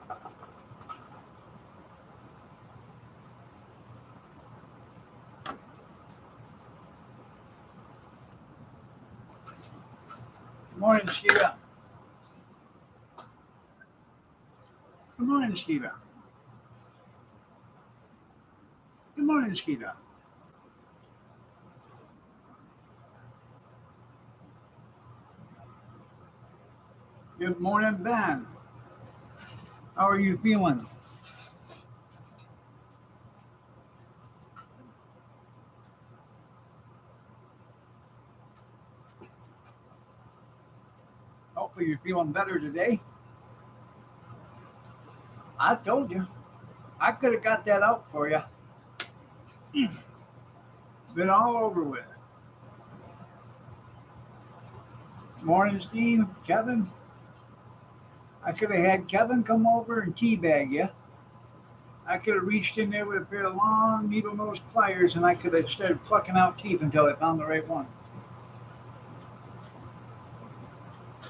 Good morning, Skiba. Good morning, Skiba. Good morning, Skiba. Good morning, Ben. How are you feeling? Hopefully you're feeling better today. I told you. I could have got that out for you. Been all over with. Morning, Steve. Kevin. I could have had Kevin come over and teabag you. I could have reached in there with a pair of long needle nose pliers and I could have started plucking out teeth until I found the right one.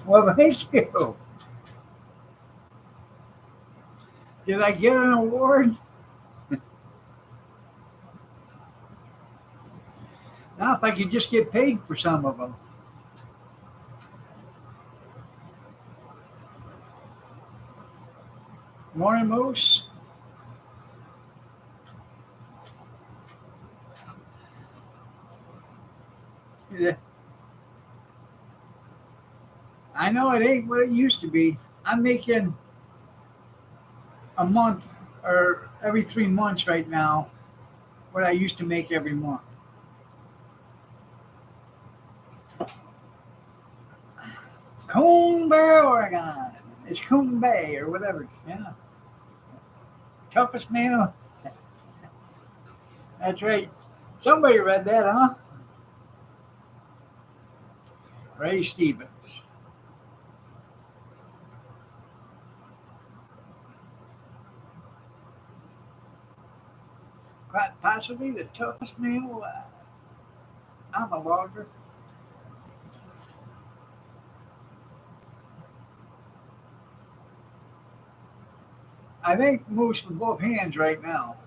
Well, thank you. Did I get an award? Now, if I could just get paid for some of them. Morning, Moose. Yeah, I know it ain't what it used to be. I'm making a month or every 3 months right now what I used to make every month. Cone Bay, Oregon. It's Cone Bay or whatever. Yeah. Toughest man. That's right. Somebody read that, huh? Ray Stevens. Quite possibly the toughest man alive. I'm a logger. I think moves with both hands right now.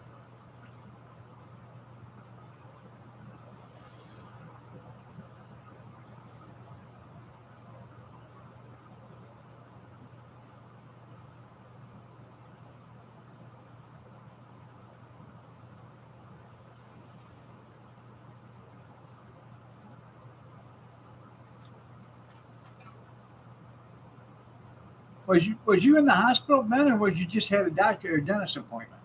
Was you in the hospital, Ben, or was you just had a doctor or dentist appointment?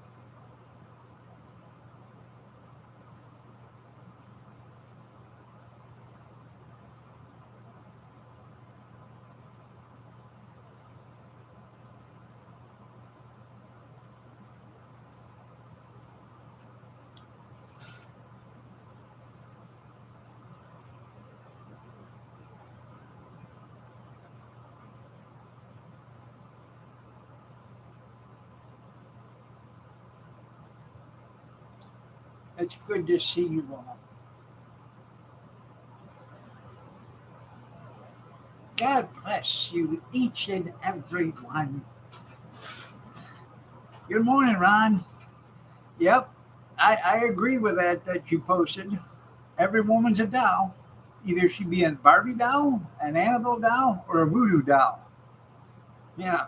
It's good to see you all. God bless you, each and every one. Good morning, Ron. Yep, I agree with that you posted. Every woman's a doll. Either she be a Barbie doll, an Annabelle doll, or a voodoo doll. Yeah.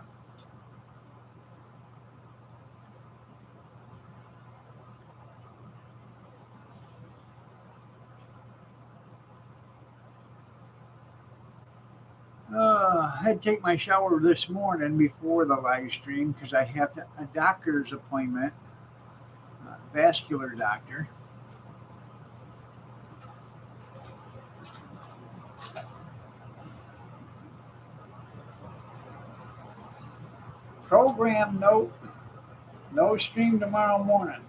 I had to take my shower this morning before the live stream because I have a doctor's appointment, vascular doctor. Program note, no stream tomorrow morning.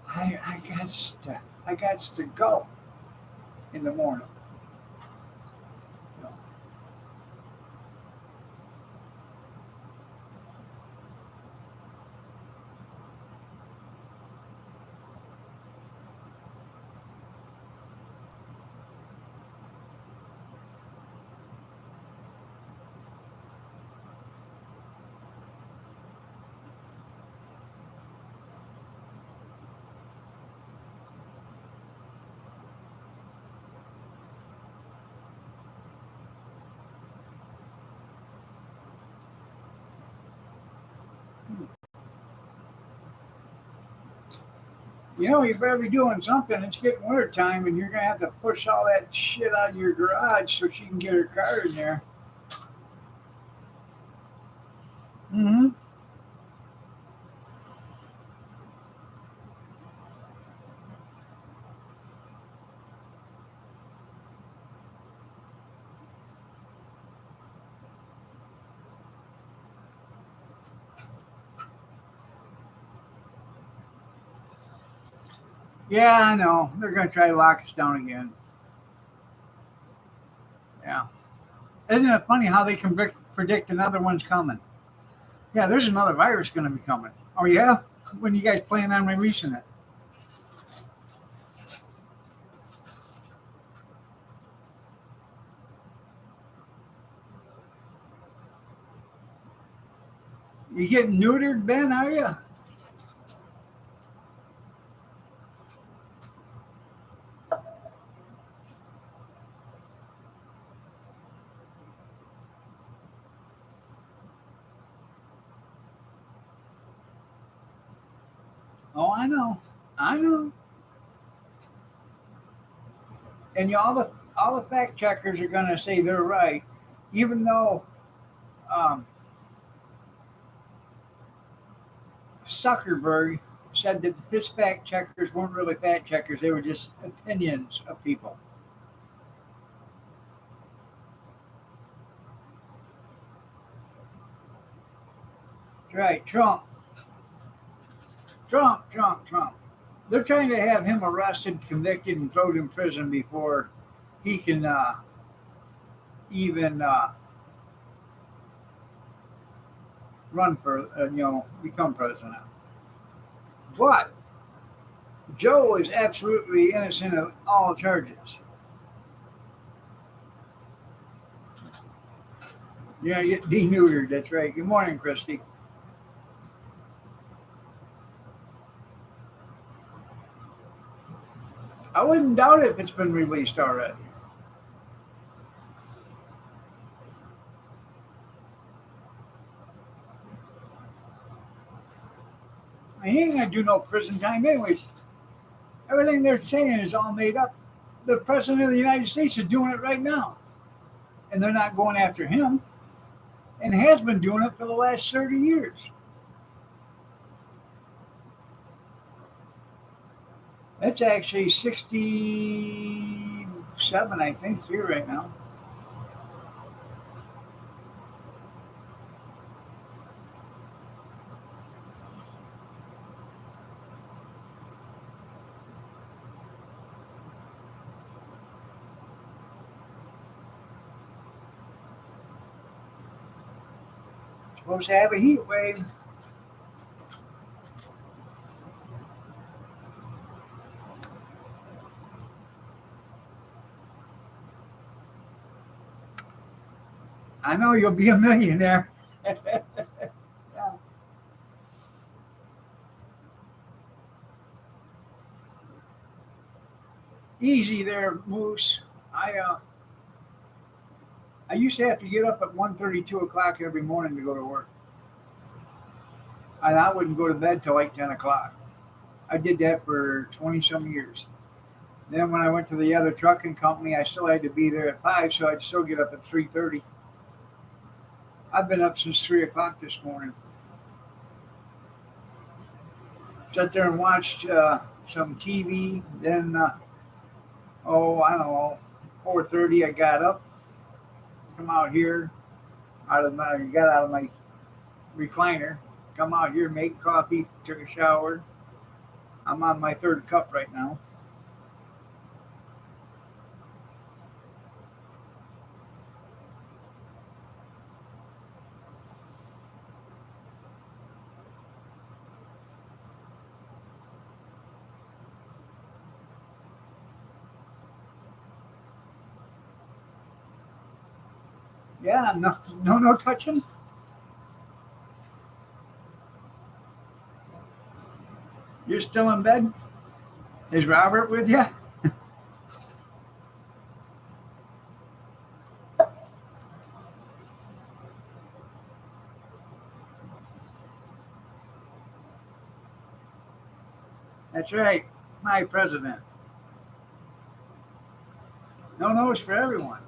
I got to go in the morning. You better be doing something. It's getting winter time, and you're gonna have to push all that shit out of your garage so she can get her car in there. Mm-hmm. Yeah, I know. They're gonna try to lock us down again. Yeah. Isn't it funny how they can predict another one's coming? Yeah, there's another virus going to be coming. Oh yeah, when you guys plan on releasing it? You getting neutered, Ben? Are you? Oh, I know, I know. And all the fact checkers are going to say they're right, even though um, Zuckerberg said that his fact checkers weren't really fact checkers; they were just opinions of people. Right, Trump, Trump, Trump, Trump. They're trying to have him arrested, convicted, and thrown in prison before he can even run for, become president. But Joe is absolutely innocent of all charges. You're gonna get denuded. That's right. Good morning, Christy. I wouldn't doubt if it's been released already. He ain't gonna do no prison time, anyways. Everything they're saying is all made up. The president of the United States is doing it right now, and they're not going after him, and has been doing it for the last 30 years. That's actually 67, I think, here right now. Supposed to have a heat wave. I know you'll be a millionaire. Yeah. Easy there, Moose. I used to have to get up at 1:30, 2 o'clock every morning to go to work, and I wouldn't go to bed till like 10 o'clock. I did that for 20 some years. Then when I went to the other trucking company, I still had to be there at 5, so I'd still get up at 3:30. I've been up since 3 o'clock this morning. Sat there and watched some TV. Then I don't know, 4:30, I got up, come out here, got out of my recliner, come out here, make coffee, took a shower. I'm on my third cup right now. Yeah, no, no, no touching. You're still in bed. Is Robert with you? That's right. My president. No nose for everyone.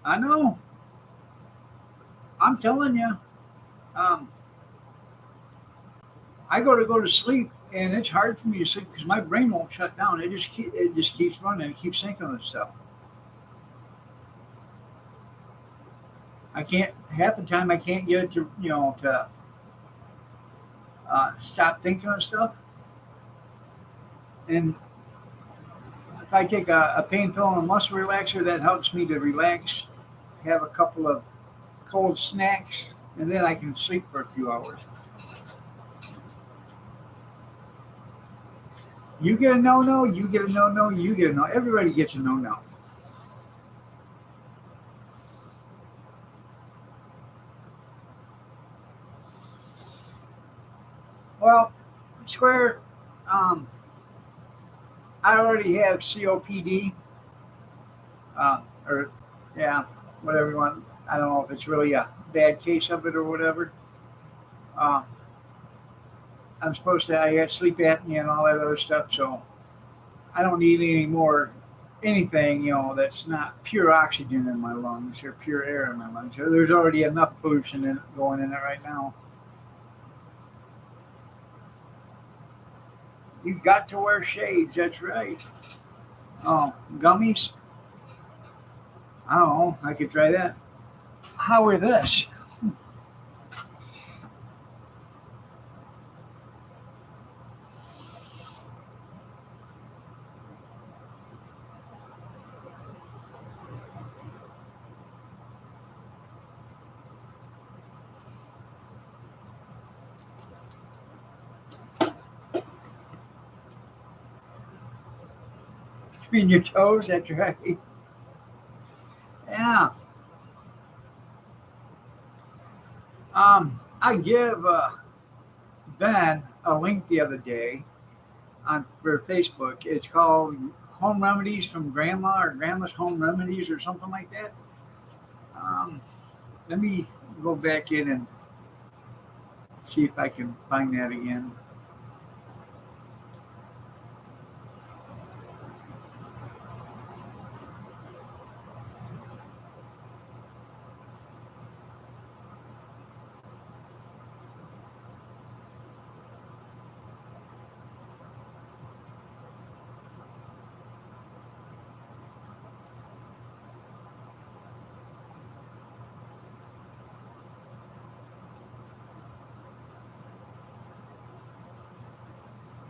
I know. I'm telling you. Um, I go to sleep, and it's hard for me to sleep because my brain won't shut down. It just keeps running. It keeps thinking of stuff. I can't half the time I can't get it to stop thinking of stuff. And if I take a pain pill and a muscle relaxer, that helps me to relax. Have a couple of cold snacks, and then I can sleep for a few hours. You get a no no, you get a no no, you get a no. Everybody gets a no no. Well, Square, um, I already have COPD, or yeah, whatever you want. I don't know if it's really a bad case of it or whatever. Uh, I'm supposed to. I got sleep apnea and all that other stuff, so I don't need any more anything that's not pure oxygen in my lungs or pure air in my lungs. So there's already enough pollution going in it right now. You got to wear shades. That's right. Oh, gummies. I don't know. I could try that. How are this? Between your toes. That's right. Yeah. I give Ben a link the other day on for Facebook. It's called Home Remedies from Grandma or Grandma's Home Remedies or something like that. Um, Let me go back in and see if I can find that again.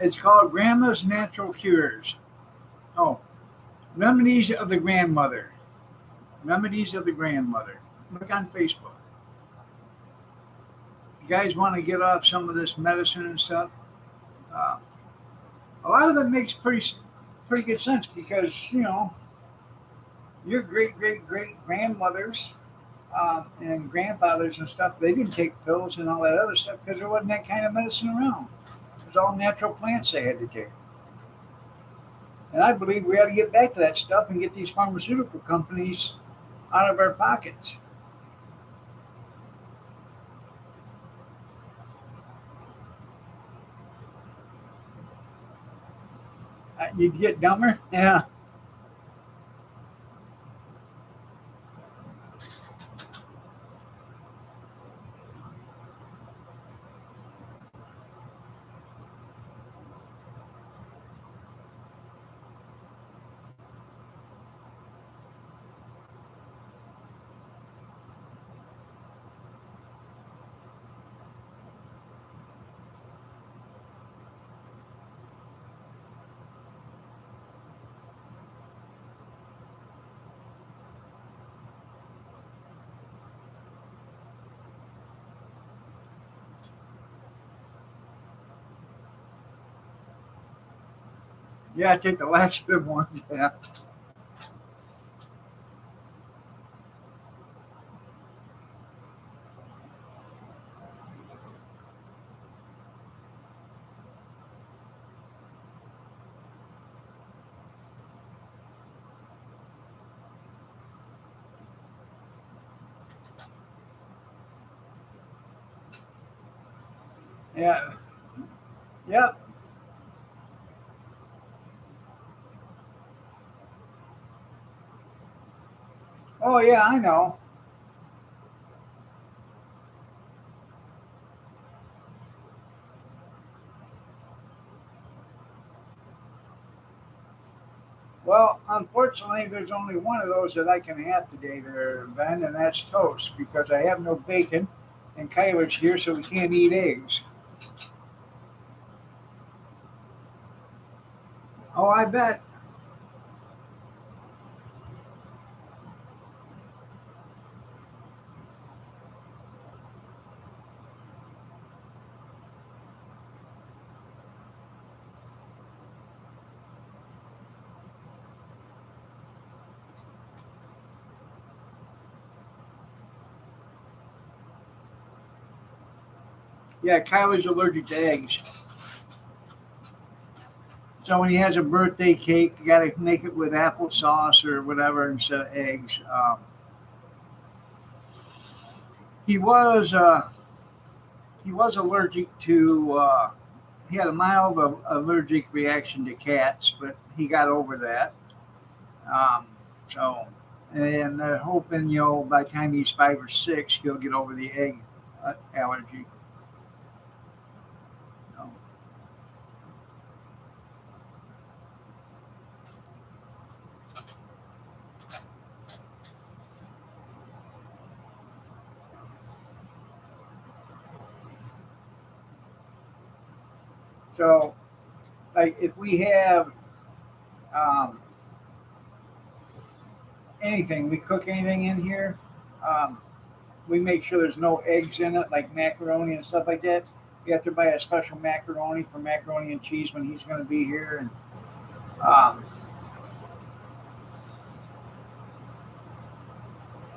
It's called Grandma's Natural Cures. Oh, Remedies of the Grandmother. Remedies of the Grandmother. Look on Facebook. You guys want to get off some of this medicine and stuff? Uh, a lot of it makes pretty good sense because your great grandmothers and grandfathers and stuff, they didn't take pills and all that other stuff because there wasn't that kind of medicine around. It was all natural plants they had to take. And I believe we ought to get back to that stuff and get these pharmaceutical companies out of our pockets. You'd get dumber. Yeah. Yeah, take the laxative ones. Yeah. Yeah. Yep. Oh yeah, I know. Well, unfortunately, there's only one of those that I can have today, there, Ben, and that's toast because I have no bacon, and Kyler's here, so we can't eat eggs. Oh, I bet. Yeah, Kyler's allergic to eggs. So when he has a birthday cake, you got to make it with applesauce or whatever instead of eggs. He was uh, he was allergic to. He had a mild allergic reaction to cats, but he got over that. Um, so, and hoping by the time he's 5 or 6, he'll get over the egg allergy. So, so like if we have um, anything, we cook anything in here. Um, we make sure there's no eggs in it, like macaroni and stuff like that. We have to buy a special macaroni for macaroni and cheese when he's going to be here, and um,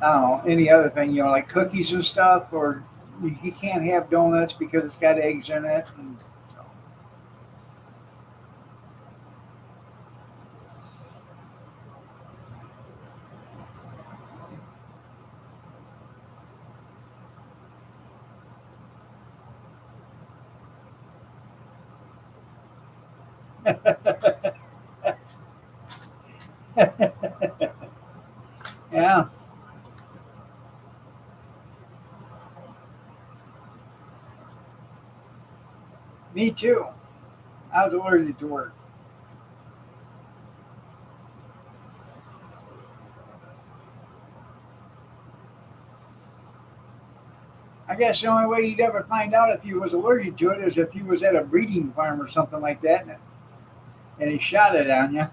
I don't know any other thing, like cookies and stuff, or he can't have donuts because it's got eggs in it. And yeah, me too. I was allergic to work. I guess the only way you'd ever find out if he was allergic to it is if he was at a breeding farm or something like that, and he shot it on you.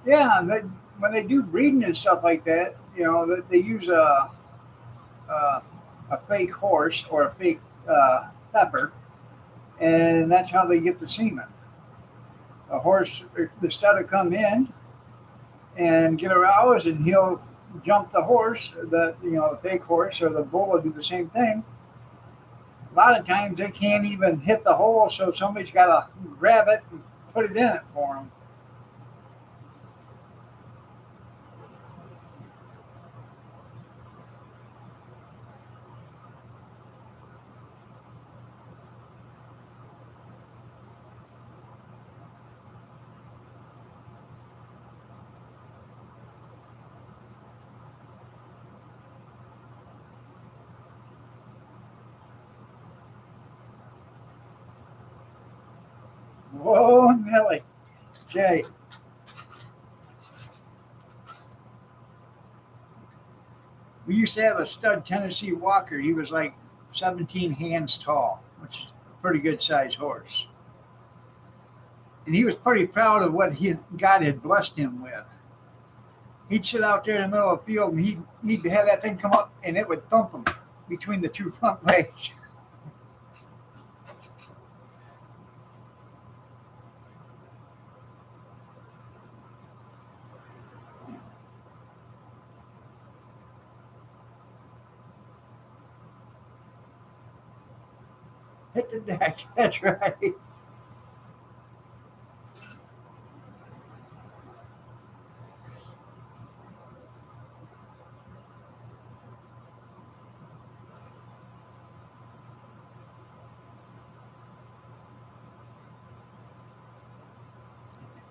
Yeah, when they do breeding and stuff like that, they use a, a fake horse or a fake heifer, and that's how they get the semen. A horse, the stud will come in and get aroused, and he'll jump the horse. The fake horse or the bull will do the same thing. A lot of times they can't even hit the hole, so somebody's got to grab it and put it in it for them. Whoa, Nelly. Jay, we used to have a stud Tennessee Walker. He was like 17 hands tall, which is a pretty good sized horse. And he was pretty proud of what God had blessed him with. He'd sit out there in the middle of the field and he'd have that thing come up and it would thump him between the two front legs. Hit the deck. That's right.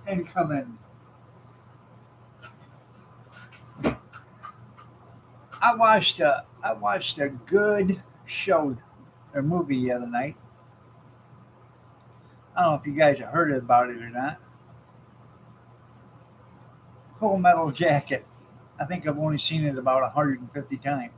Incoming. I watched a good show or movie the other night. I don't know if you guys have heard about it or not. Full Metal Jacket. I think I've only seen it about 150 times.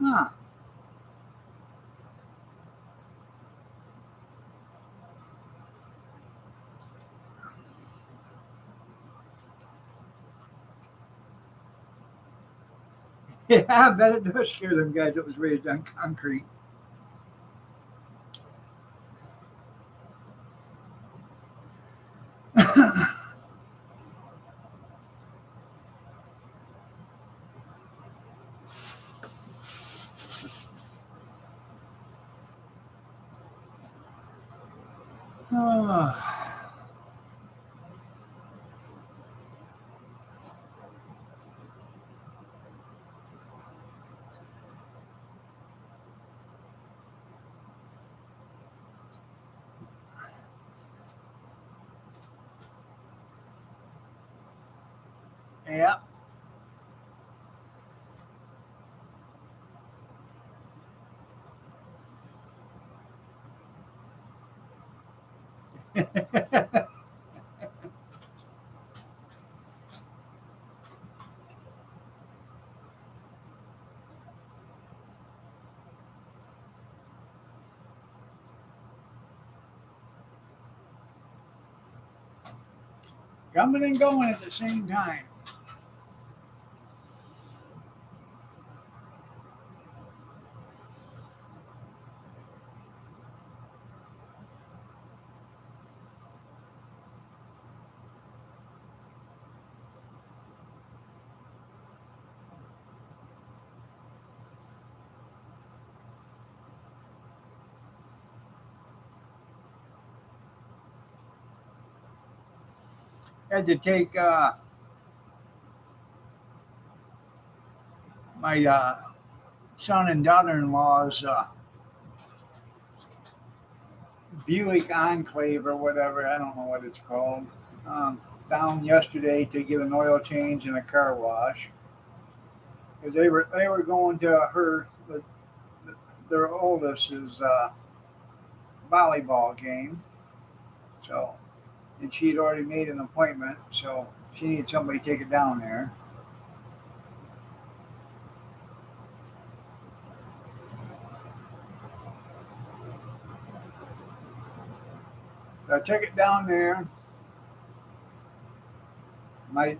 Huh. Yeah, I bet it does scare them guys that was raised on concrete. Oh. Yeah. Coming and going at the same time. Had to take my son and daughter-in-law's Buick Enclave or whatever. I don't know what it's called. Um, Down yesterday to get an oil change and a car wash. because they were going to their oldest's volleyball game. So, and she'd already made an appointment, so she needed somebody to take it down there. So I took it down there. My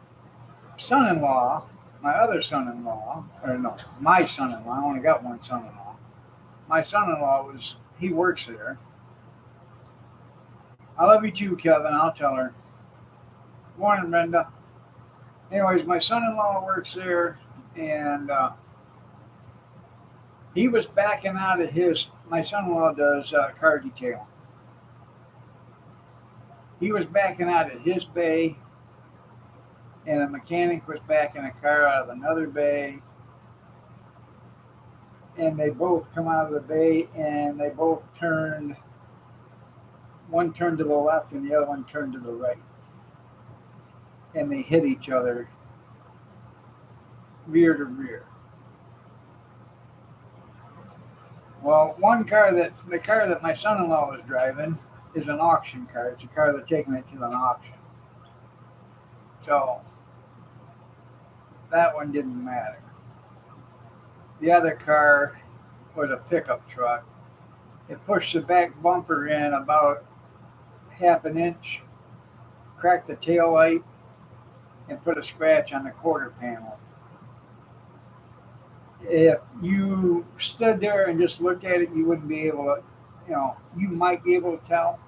son-in-law, my other son-in-law, or no, my son-in-law. I only got one son-in-law. My son-in-law he works there. I love you too, Kevin. I'll tell her. Morning, Brenda. Anyways, my son-in-law works there, and he was backing out of his. My son-in-law does car detailing. He was backing out of his bay, and a mechanic was backing a car out of another bay, and they both come out of the bay, and they both turned. One turned to the left, and the other one turned to the right, and they hit each other rear to rear. Well, the car that my son-in-law was driving is an auction car. It's a car they're taking it to an auction. So that one didn't matter. The other car was a pickup truck. It pushed the back bumper in about half an inch, cracked the tail light, and put a scratch on the quarter panel. If you stood there and just looked at it, you wouldn't be able to, you might be able to tell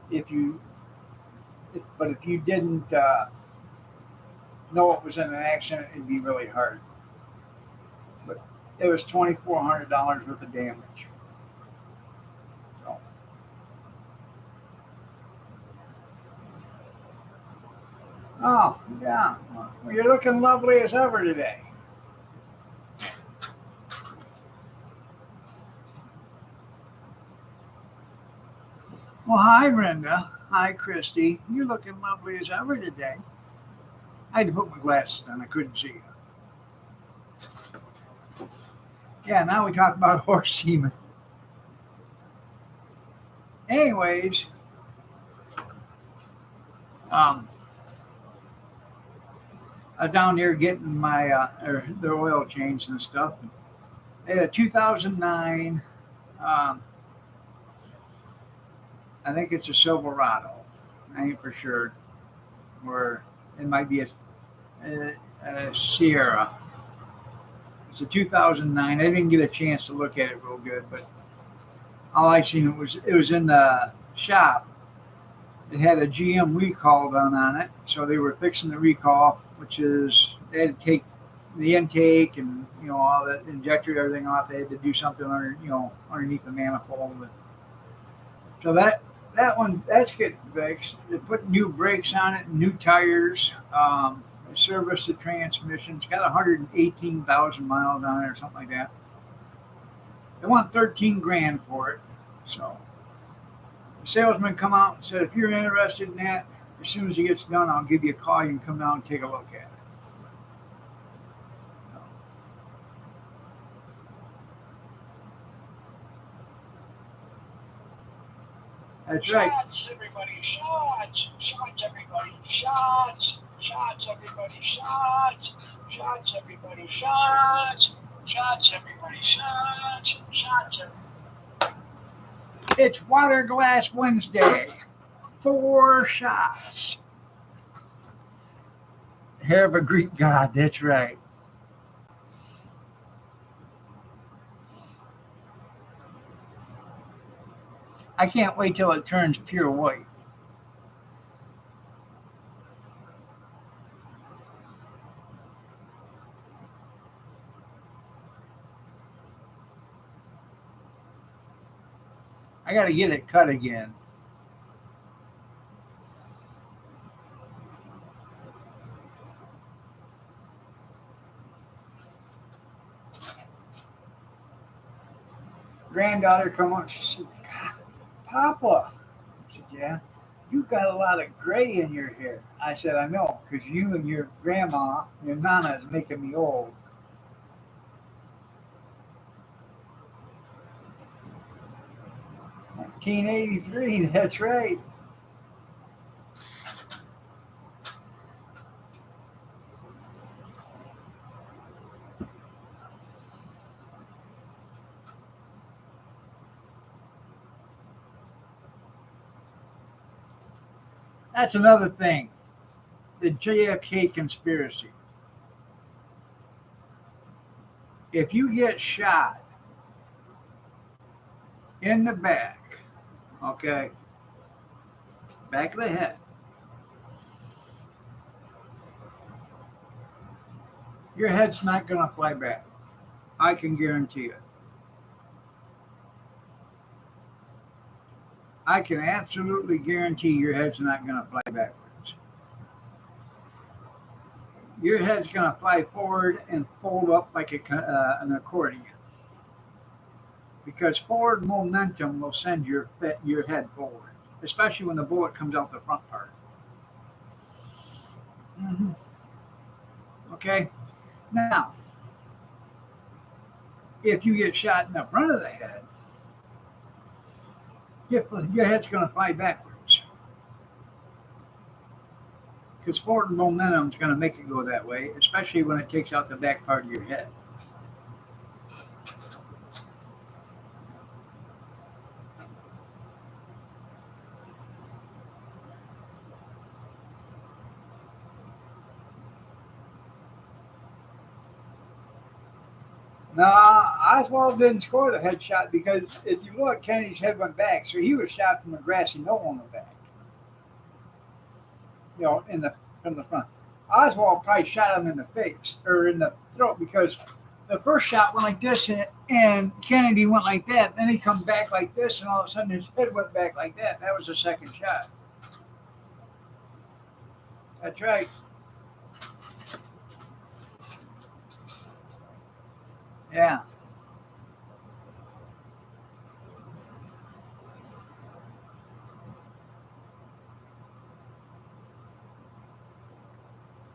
but if you didn't know it was in an accident, it'd be really hard. But it was $2,400 worth of damage. So. Oh, yeah. Well, you're looking lovely as ever today. Well, hi, Brenda. Hi, Christy. You're looking lovely as ever today. I had to put my glasses on. I couldn't see you. Yeah, now we talk about horse semen. Anyways, I was down here getting my the oil change and stuff. They had a 2009. I think it's a Silverado. I ain't for sure. Or it might be a Sierra. It's a 2009. I didn't get a chance to look at it real good, but all I seen it was in the shop. It had a GM recall done on it, so they were fixing the recall, which is they had to take the intake and all that injector, everything off. They had to do something underneath the manifold. So that's getting fixed. They put new brakes on it, new tires. They serviced the transmission. It's got 118,000 miles on it or something like that. They want $13,000 for it. So the salesman come out and said, if you're interested in that, as soon as it gets done, I'll give you a call. You can come down and take a look at it. That's right. Shots, everybody, shots! Shots, everybody, shots! Shots, everybody, shots! Shots, everybody, shots! Shots, everybody, shots! Shots, everybody. It's Water Glass Wednesday. 4 shots. Hair of a Greek god, that's right. I can't wait till it turns pure white. I got to get it cut again. Granddaughter come on, she said, Papa. I said, yeah, you got a lot of gray in your hair. I said, I know, because you and your grandma, your nana is making me old. 1983, that's right. That's another thing. The JFK conspiracy. If you get shot in the back, okay, back of the head, your head's not going to fly back. I can guarantee it. I can absolutely guarantee your head's not going to fly backwards. Your head's going to fly forward and fold up like an accordion. Because forward momentum will send your head forward, especially when the bullet comes out the front part. Mm-hmm. Okay? Now, if you get shot in the front of the head, your head's going to fly backwards. Because forward momentum is going to make it go that way, especially when it takes out the back part of your head. No, Oswald didn't score the headshot because if you look, Kennedy's head went back, so he was shot from a grassy knoll on the back. From the front. Oswald probably shot him in the face or in the throat because the first shot went like this and Kennedy went like that. Then he come back like this, and all of a sudden his head went back like that. That was the second shot. That's right. Yeah.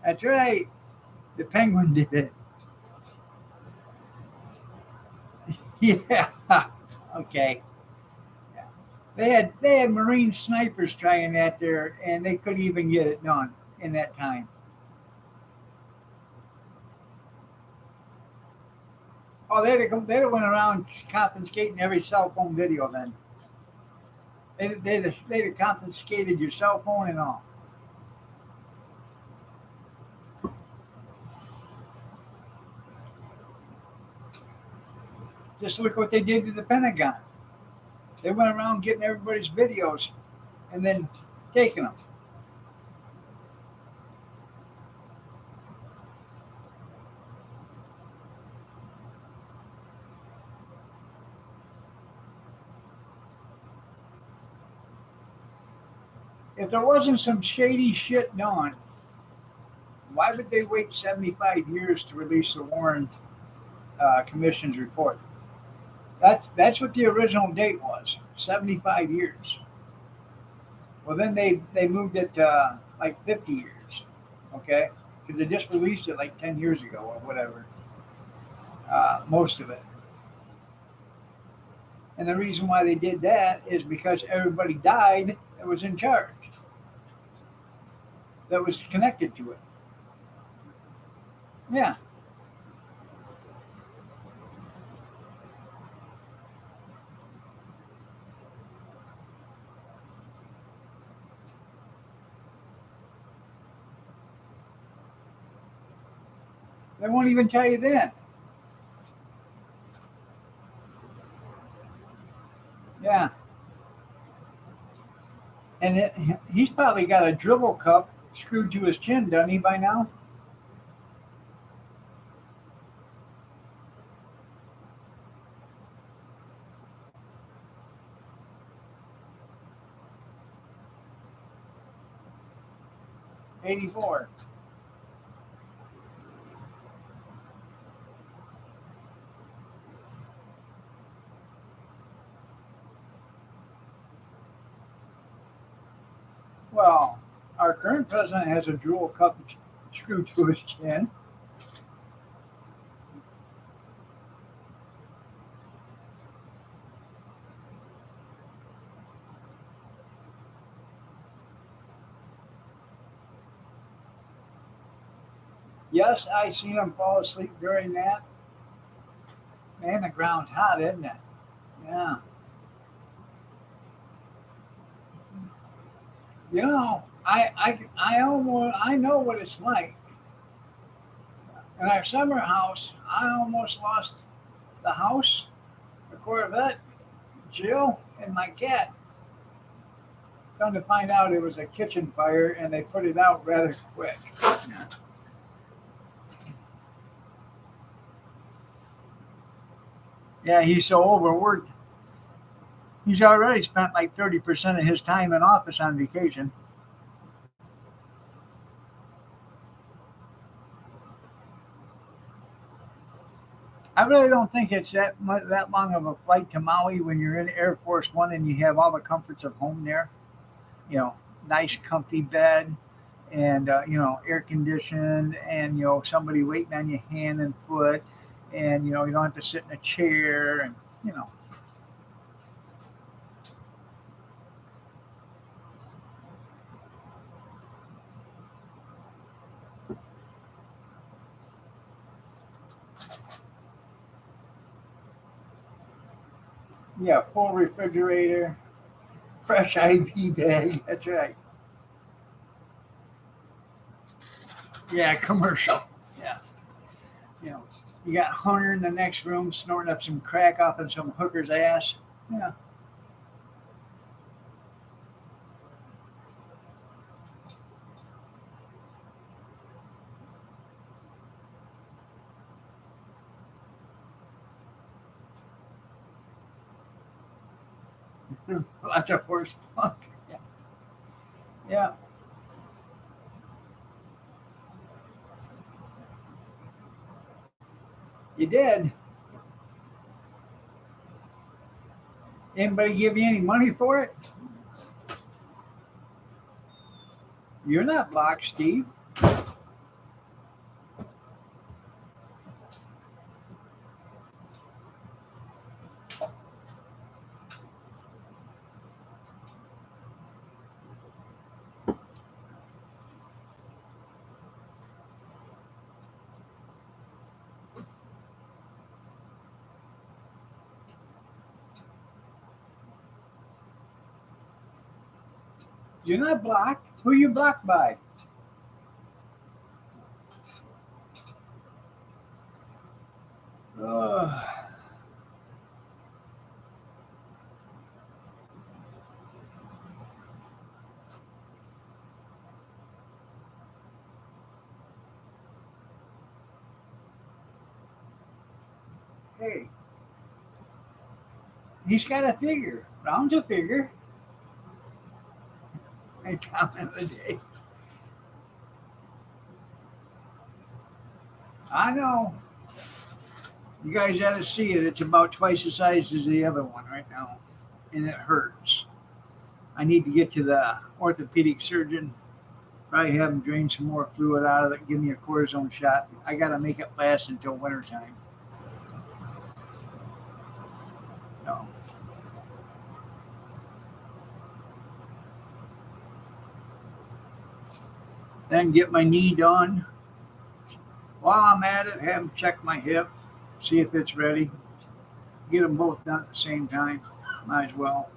That's right. The Penguin did it. Yeah. Okay. Yeah. They had Marine snipers trying that there, and they couldn't even get it done in that time. Oh, they'd have went around confiscating every cell phone video then. They'd have confiscated your cell phone and all. Just look what they did to the Pentagon. They went around getting everybody's videos and then taking them. If there wasn't some shady shit done, why would they wait 75 years to release the Warren Commission's report? That's what the original date was, 75 years. Well, then they moved it to like 50 years, okay? Because they just released it like 10 years ago or whatever, most of it. And the reason why they did that is because everybody died that was in charge, that was connected to it. Yeah. They won't even tell you then. Yeah. And he's probably got a dribble cup screwed to his chin, doesn't he, by now? '84. Well, our current president has a jewel cup screwed to his chin. Yes, I seen him fall asleep during that. Man, the ground's hot, isn't it? Yeah. You know, I almost I know what it's like. In our summer house, I almost lost the house, the Corvette, Jill, and my cat. Come to find out, it was a kitchen fire, and they put it out rather quick. Yeah, he's so overworked. He's already spent like 30% of his time in office on vacation. I really don't think it's that long of a flight to Maui when you're in Air Force One and you have all the comforts of home there. You know, nice comfy bed, and air conditioned, and somebody waiting on your hand and foot, and you don't have to sit in a chair, and you know yeah, full refrigerator, fresh IV bag. That's right. Yeah, commercial. Yeah, you know, you got Hunter in the next room snorting up some crack off of some hooker's ass. Yeah, lots of horse punk. Yeah, yeah, you did. Anybody give you any money for it? You're not blocked, Steve. You're not blocked. Who you blocked by? Ugh. Hey, he's got a figure. Round's a figure. Hey, comment of the day. I know. You guys got to see it. It's about twice the size as the other one right now, and it hurts. I need to get to the orthopedic surgeon. Probably have him drain some more fluid out of it. Give me a cortisone shot. I got to make it last until wintertime. No. Then get my knee done. While I'm at it, have him check my hip, see if it's ready. Get them both done at the same time. Might as well.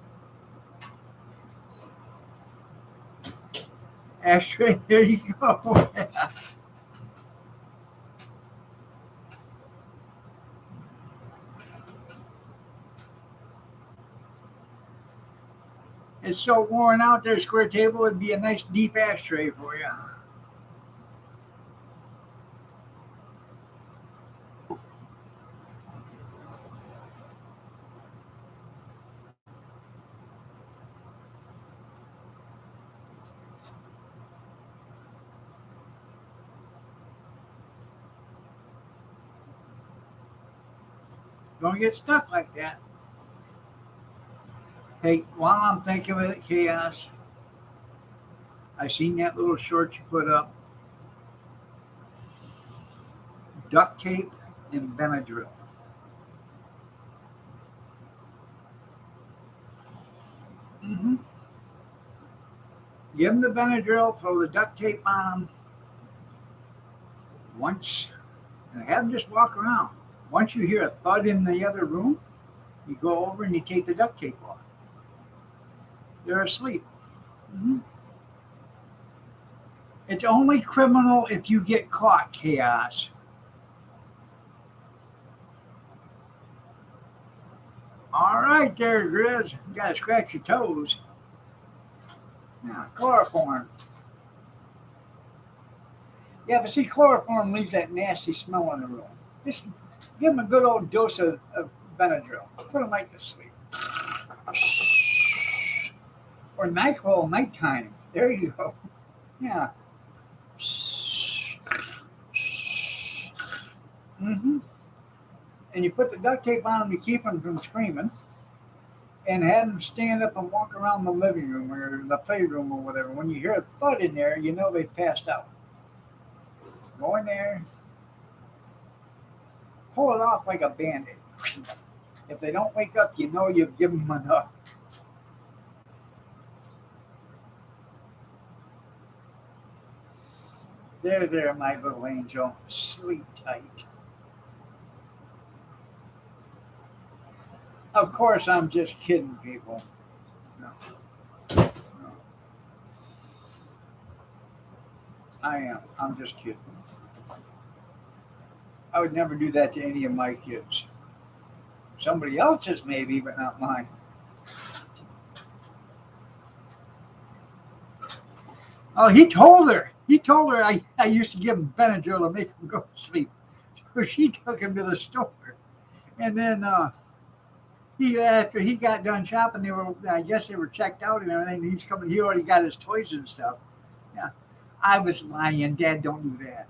Ashtray, there you go. It's so worn out there, square table would be a nice deep ashtray for you. Don't get stuck like that. Hey, while I'm thinking of it, chaos, I seen that little short you put up. Duct tape and Benadryl. Mm-hmm. Give them the Benadryl, throw the duct tape on them, Once, and have them just walk around. Once you hear a thud in the other room, you go over and you take the duct tape off. They're asleep. Mhm. It's only criminal if you get caught, Chaos. All right, there, Grizz. You gotta scratch your toes. Yeah, chloroform. Yeah, but see, chloroform leaves that nasty smell in the room. Just give them a good old dose of Benadryl. Put them right to sleep. Or NyQuil nighttime. There you go. Yeah. Mm-hmm. And you put the duct tape on them to keep them from screaming, and have them stand up and walk around the living room or the playroom or whatever. When you hear a thud in there, you know they've passed out. Go in there, pull it off like a band-aid. If they don't wake up, you know you've given them enough. There, my little angel. Sleep tight. Of course, I'm just kidding, people. No, no, I am. I'm just kidding. I would never do that to any of my kids. Somebody else's, maybe, but not mine. Oh, he told her. He told her I used to give him Benadryl to make him go to sleep. So she took him to the store. And then he after he got done shopping, they were I guess they were checked out and everything. He's coming. He already got his toys and stuff. Yeah, I was lying. Dad, don't do that.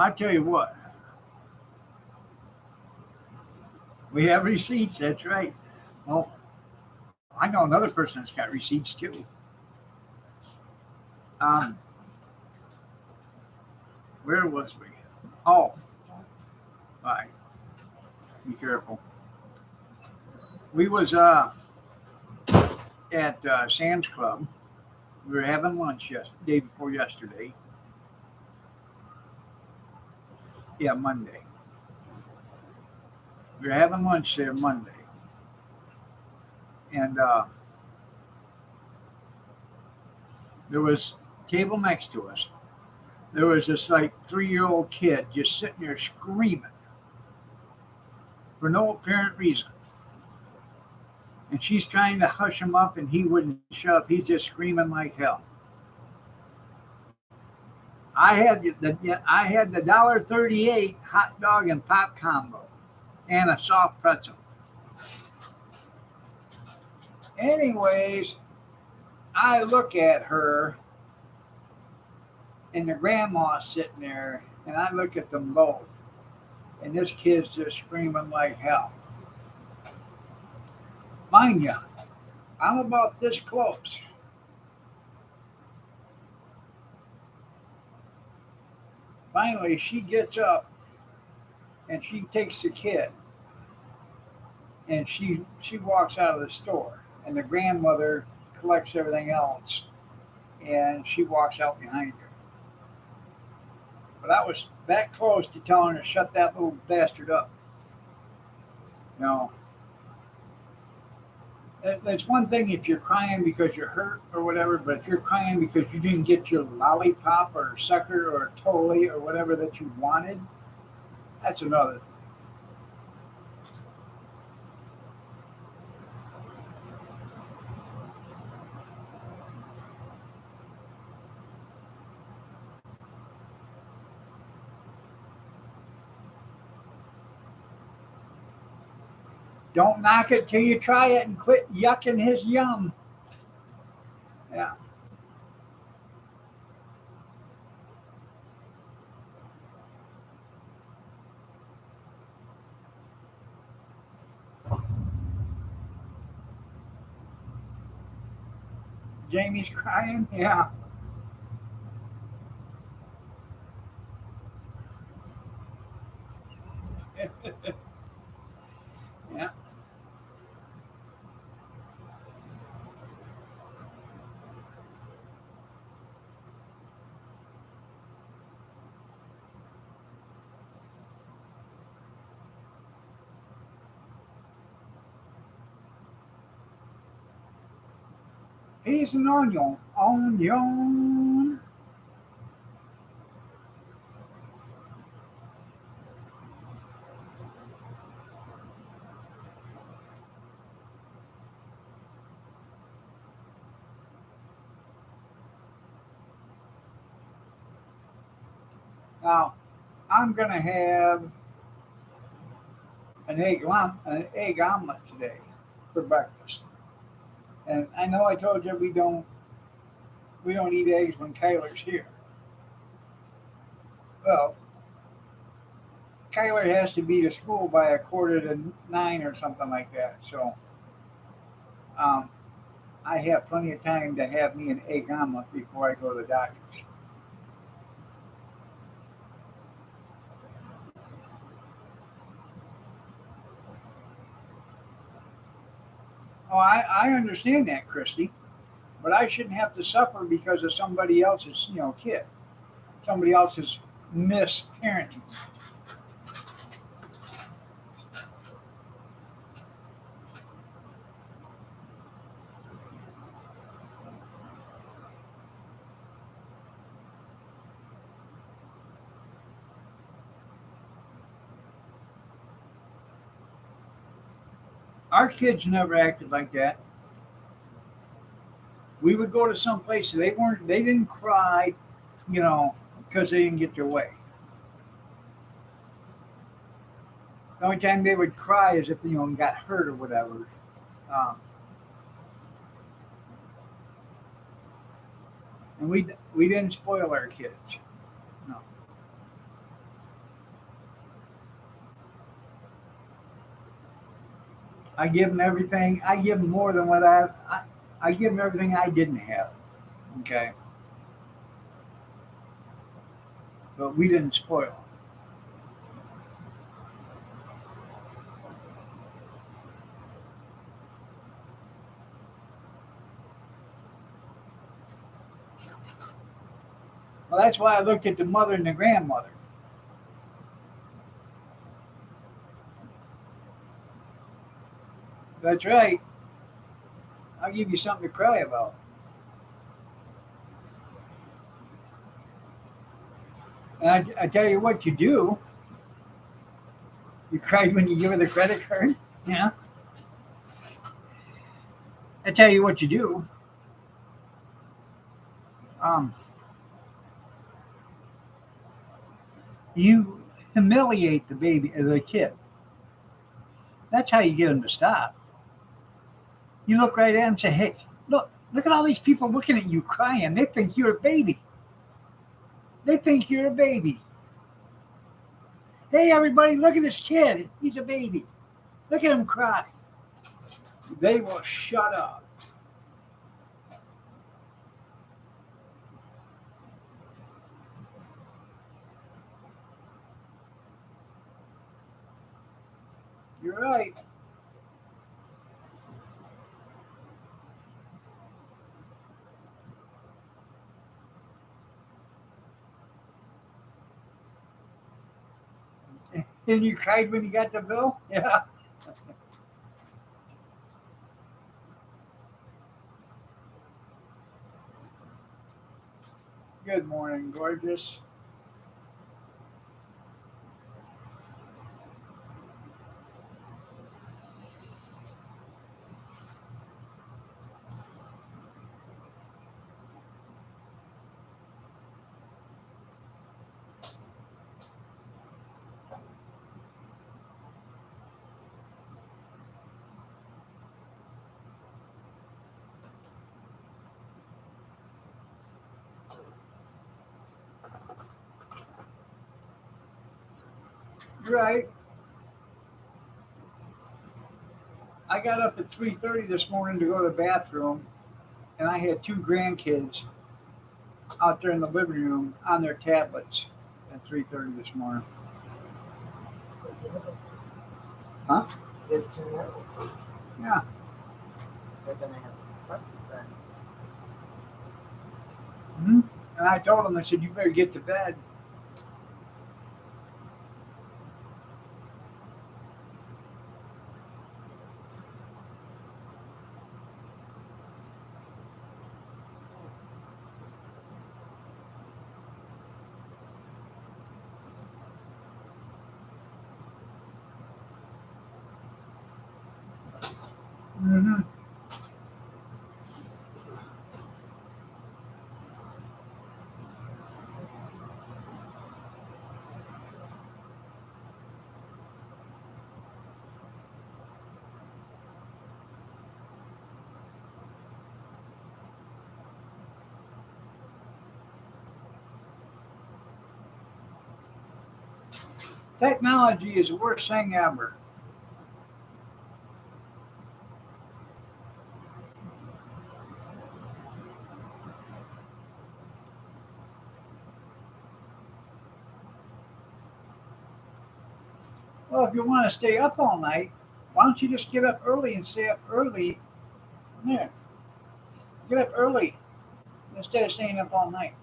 I tell you what, we have receipts. That's right. Well, I know another person that's got receipts too. Um, where was we? Oh, bye. Be careful. We was at Sam's Club. We were having lunch day before yesterday. Yeah, Monday. We were having lunch there Monday, and there was a table next to us. There was this like 3-year-old kid just sitting there screaming for no apparent reason, and she's trying to hush him up, and he wouldn't shut up. He's just screaming like hell. I had the $1.38 hot dog and pop combo and a soft pretzel. Anyways, I look at her and the grandma sitting there, and I look at them both, and this kid's just screaming like hell. Mind you, I'm about this close. Finally, she gets up and she takes the kid and she walks out of the store, and the grandmother collects everything else and she walks out behind her. But I was that close to telling her to shut that little bastard up. You know, it's one thing if you're crying because you're hurt or whatever, but if you're crying because you didn't get your lollipop or sucker or totally or whatever that you wanted, that's another. Don't knock it till you try it and quit yucking his yum. Yeah. Jamie's crying. Yeah. Yeah. He's an onion. Onion. Now, I'm going to have an egg omelet today for breakfast. And I know I told you we don't eat eggs when Kyler's here. Well, Kyler has to be to school by 8:45 or something like that. So um, I have plenty of time to have me an egg omelet before I go to the doctor's. Oh, I understand that, Christy, but I shouldn't have to suffer because of somebody else's, kid, somebody else's misparenting. Our kids never acted like that. We would go to some place and they didn't cry, you know, because they didn't get their way. The only time they would cry is if got hurt or whatever. Um, and we didn't spoil our kids. No, I give them everything. I give them more than what I give them everything I didn't have. Okay, but we didn't spoil. Well, that's why I looked at the mother and the grandmother. That's right. I'll give you something to cry about. And I tell you what you do. You cried when you give her the credit card. Yeah. I tell you what you do. Um, you humiliate the baby, the kid. That's how you get them to stop. You look right at them and say, "Hey, look at all these people looking at you crying. They think you're a baby. They think you're a baby. Hey, everybody, look at this kid. He's a baby. Look at him cry." They will shut up. You're right. And you cried when you got the bill? Yeah. Good morning, gorgeous. You're right. I got up at 3:30 this morning to go to the bathroom, and I had two grandkids out there in the living room on their tablets at 3:30 this morning. Huh? Good to know. Yeah. They're going to have this purpose then. Mm-hmm. And I told him, I said, you better get to bed. Mm-hmm. Technology is the worst thing ever. Well, if you want to stay up all night, why don't you just get up early and stay up early? There, get up early instead of staying up all night.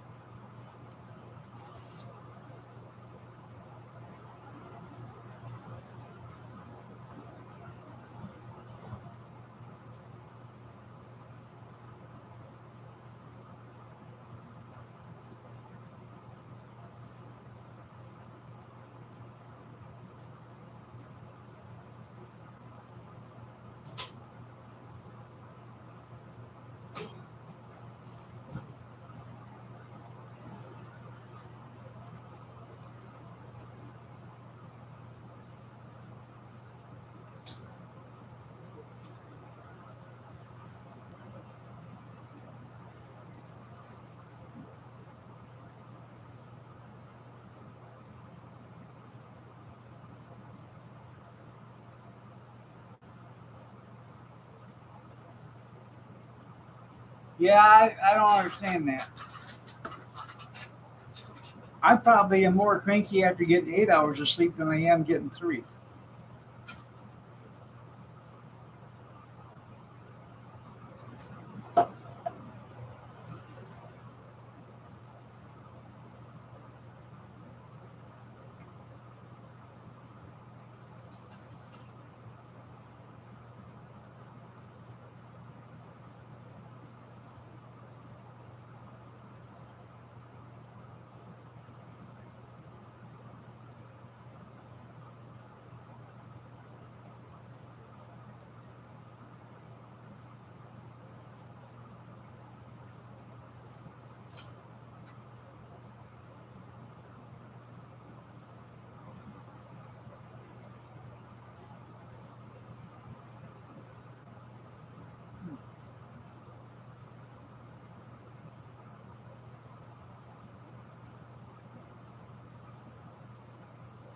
Yeah, I don't understand that. I probably am more cranky after getting 8 hours of sleep than I am getting 3.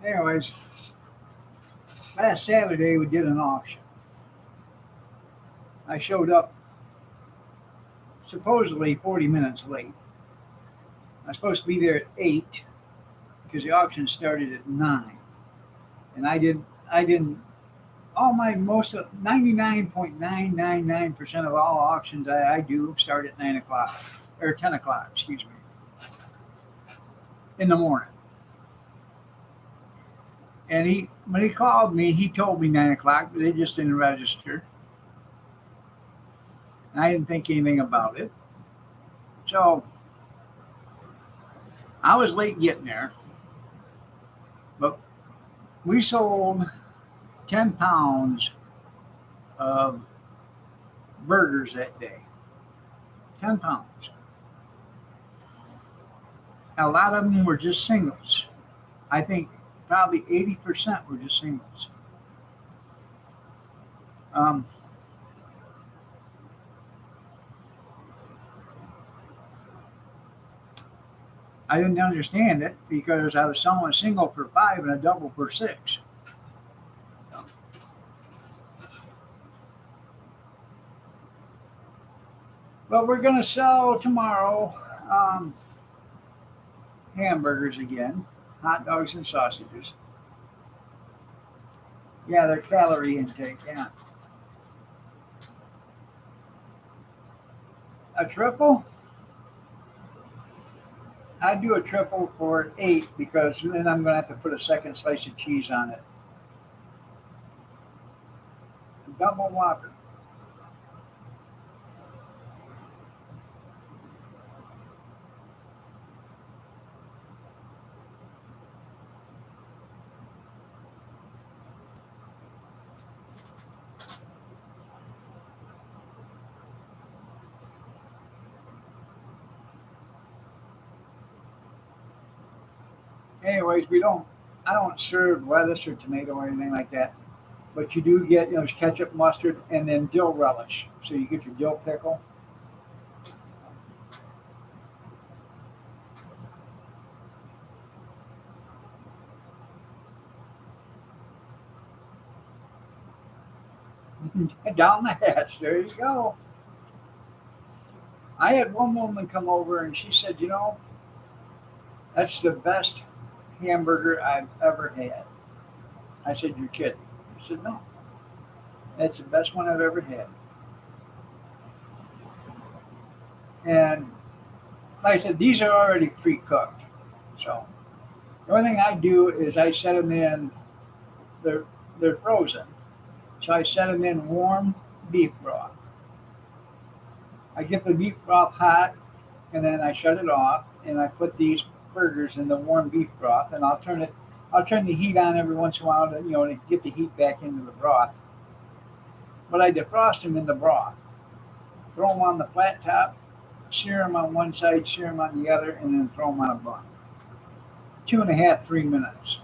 Anyways, last Saturday we did an auction. I showed up supposedly 40 minutes late. I was supposed to be there at 8 because the auction started at 9. And I didn't, all my, most of, 99.999% of all auctions I do start at 9 o'clock, or 10 o'clock, excuse me, in the morning. And when he called me, he told me 9 o'clock, but it just didn't register. And I didn't think anything about it. So I was late getting there, but we sold 10 pounds of burgers that day. 10 pounds. And a lot of them were just singles. I think probably 80% were just singles. I didn't understand it because I was selling a single for 5 and a double for 6. But we're going to sell tomorrow hamburgers again, hot dogs and sausages. Yeah, their calorie intake. Yeah, a triple. I do a triple for 8 because then I'm going to have to put a second slice of cheese on it. Double Whopper. Anyways, we don't. I don't serve lettuce or tomato or anything like that. But you do get, ketchup, mustard, and then dill relish. So you get your dill pickle. Down the hatch. There you go. I had one woman come over and she said, that's the best hamburger I've ever had. I said, you're kidding. She said, no, that's the best one I've ever had. And like I said, these are already pre-cooked. So the only thing I do is I set them in, they're, they're frozen. So I set them in warm beef broth. I get the beef broth hot and then I shut it off and I put these burgers in the warm beef broth and I'll turn the heat on every once in a while to get the heat back into the broth. But I defrost them in the broth, throw them on the flat top, sear them on one side, sear them on the other, and then throw them on a bun. 2.5, 3 minutes.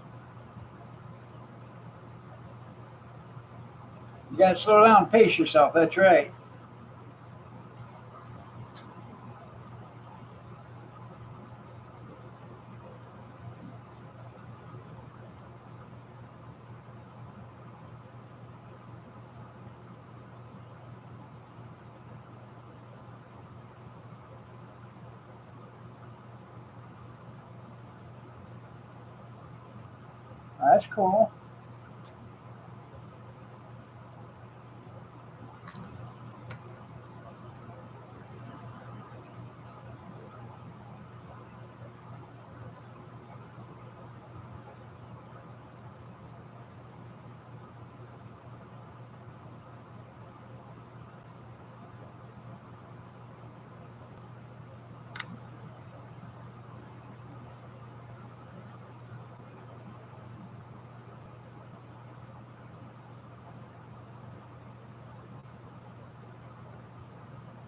You gotta slow down, pace yourself. That's right. That's cool.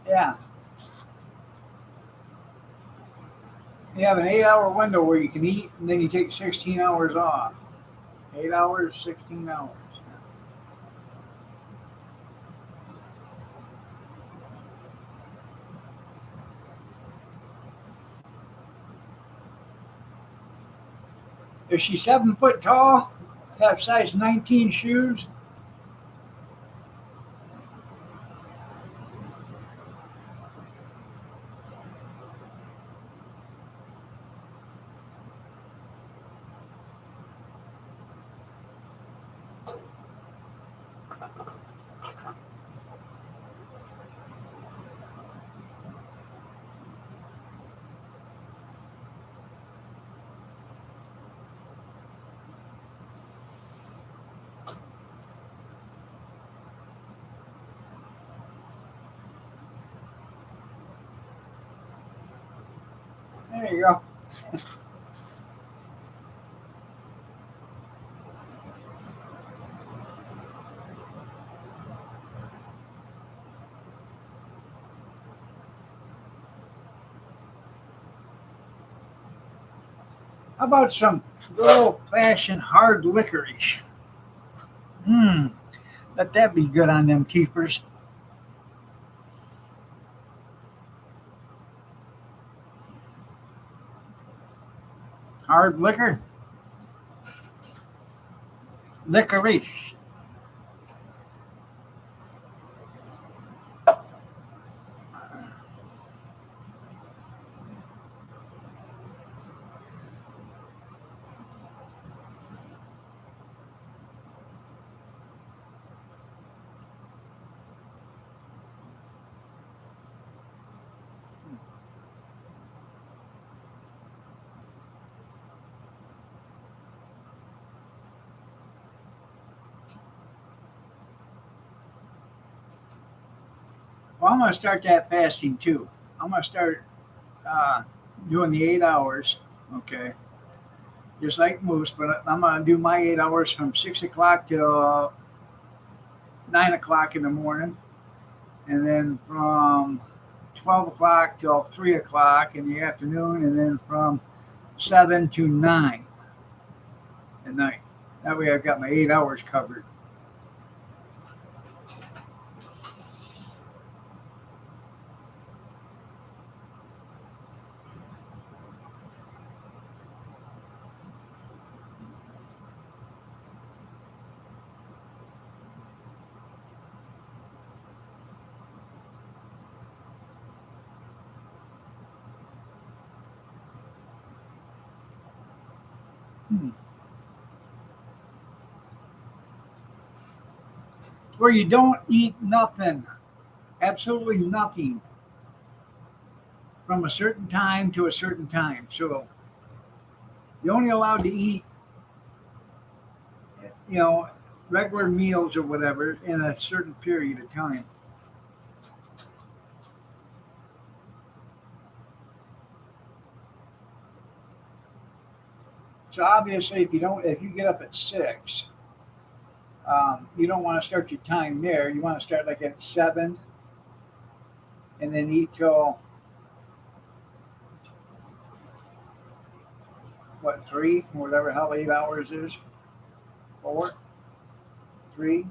Yeah. You have an 8-hour window where you can eat and then you take 16 hours off. 8 hours, 16 hours. Is she 7 foot tall? Have size 19 shoes? There you go. How about some good old fashioned hard licorice? Mmm, let that be good on them keepers. Hard liquor? Licorice. Well, I'm going to start that fasting too. I'm going to start uh, doing the 8 hours. Okay, just like Moose, but I'm going to do my 8 hours from 6 o'clock till 9 o'clock in the morning, and then from 12 o'clock till 3 o'clock in the afternoon, and then from 7 to 9 at night. That way, I've got my 8 hours covered. Hmm. Where you don't eat nothing, absolutely nothing, from a certain time to a certain time. So you're only allowed to eat, you know, regular meals or whatever in a certain period of time. So obviously, if you get up at 6, you don't want to start your time there. You want to start like at 7, and then eat till what, 3, whatever hell 8 hours is, 4, 3,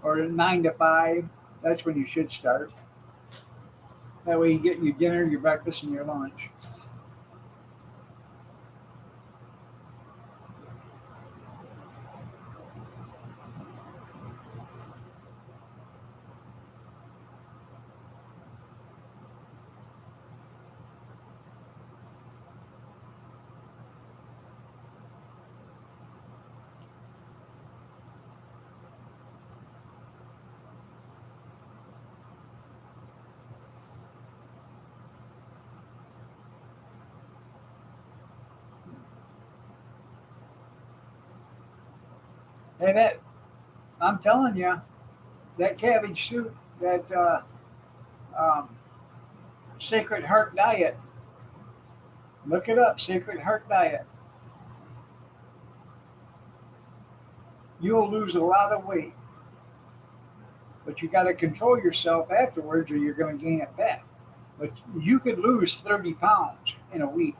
or 9 to 5. That's when you should start. That way you get your dinner, your breakfast, and your lunch. And that, I'm telling you, that cabbage soup, that um, Sacred Heart diet, look it up, Sacred Heart diet. You'll lose a lot of weight, but you got to control yourself afterwards, or you're going to gain it back. But you could lose 30 pounds in a week.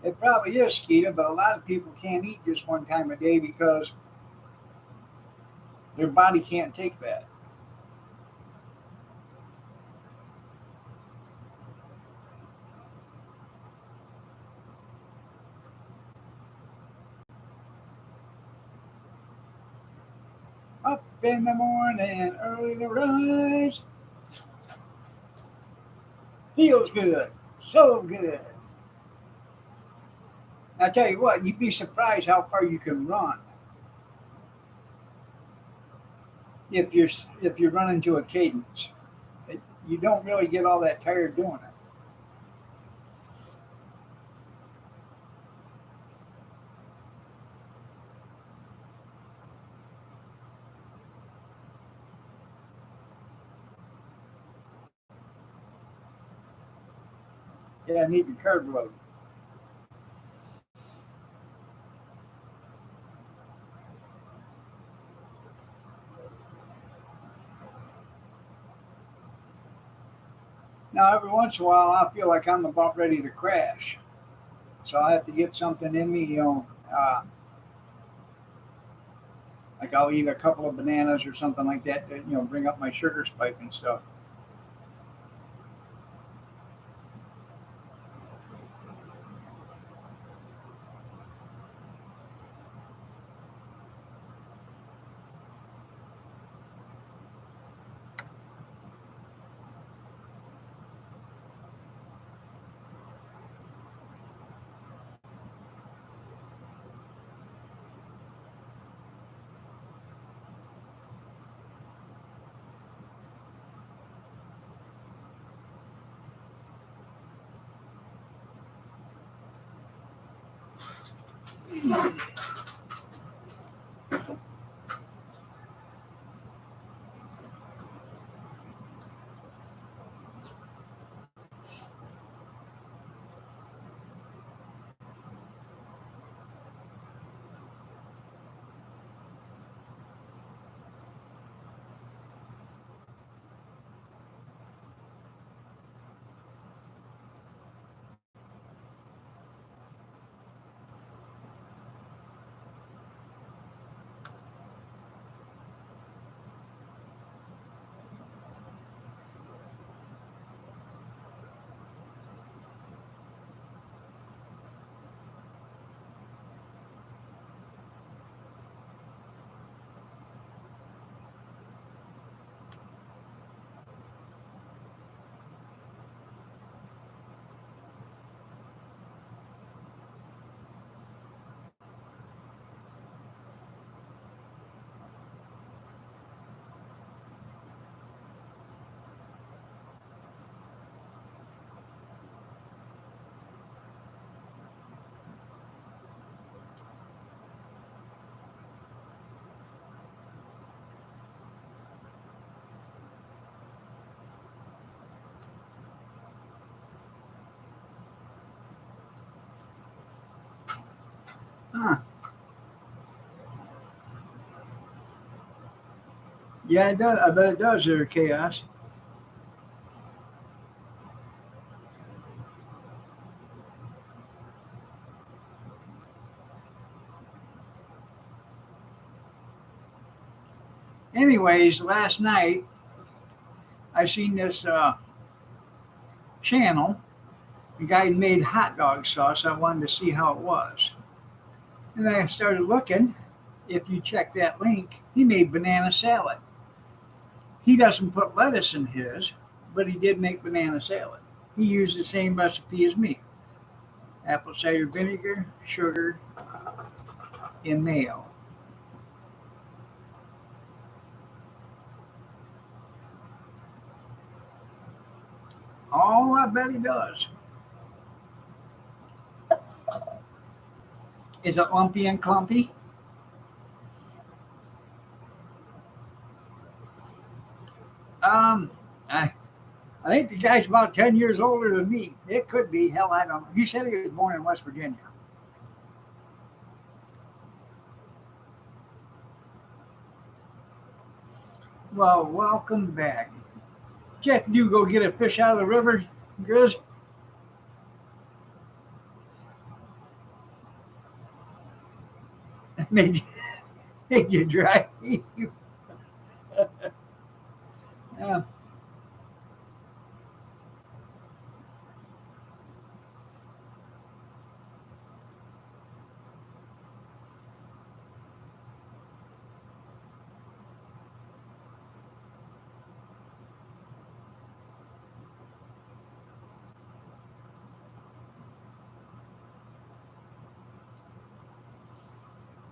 It probably is, Skeeta, but a lot of people can't eat just one time a day because their body can't take that. Up in the morning, early to rise, feels good, so good. I tell you what, you'd be surprised how far you can run if you're running to a cadence. You don't really get all that tired doing it. Yeah, I need the carb load. Now, every once in a while, I feel like I'm about ready to crash. So I have to get something in me, like I'll eat a couple of bananas or something like that to, bring up my sugar spike and stuff. Huh. Yeah, it does. I bet it does there, Chaos. Anyways, last night I seen this channel. The guy made hot dog sauce. I wanted to see how it was. And then I started looking. If you check that link, he made banana salad. He doesn't put lettuce in his, but he did make banana salad. He used the same recipe as me: apple cider vinegar, sugar, and mayo. Oh, I bet he does. Is it lumpy and clumpy? Um, I, I think the guy's about 10 years older than me. It could be. Hell, I don't know. He said he was born in West Virginia. Well, welcome back. Jeff, you go get a fish out of the river, Grizz? made, you, made you dry. Yeah.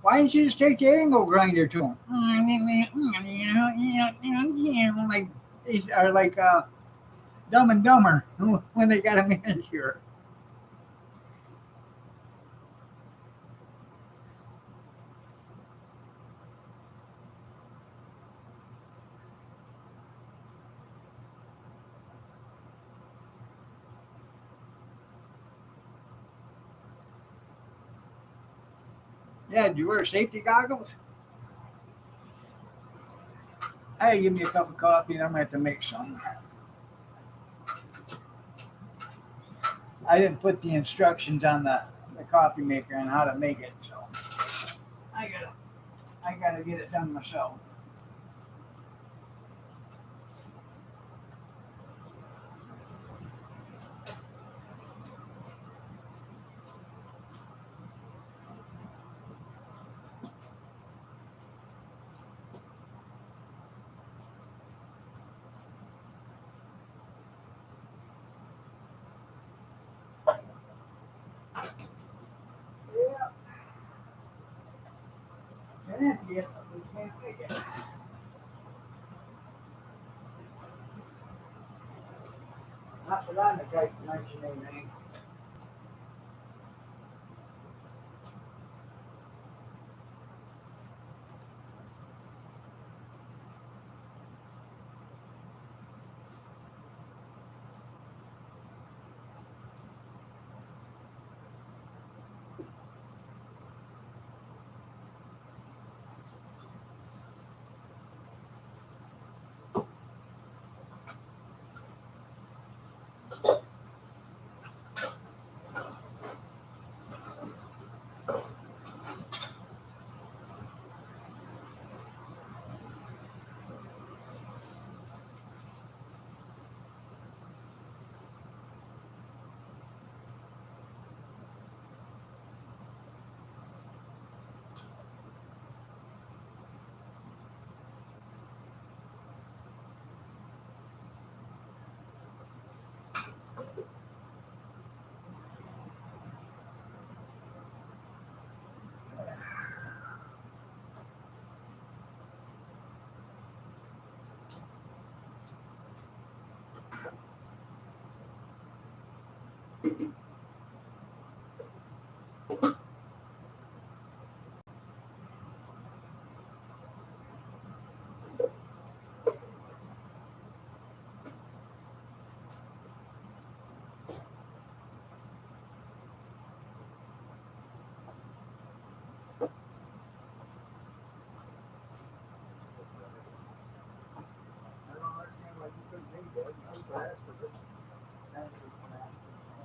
Why didn't you just take the angle grinder to him? Like, these are like Dumb and Dumber when they got a manicure. Yeah, did you wear safety goggles? Hey, give me a cup of coffee and I'm going to have to make some. I didn't put the instructions on the coffee maker on how to make it, so I gotta I gotta get it done myself. Yeah, can empty it, but we can't make it. Not that I'm the type to mention anything.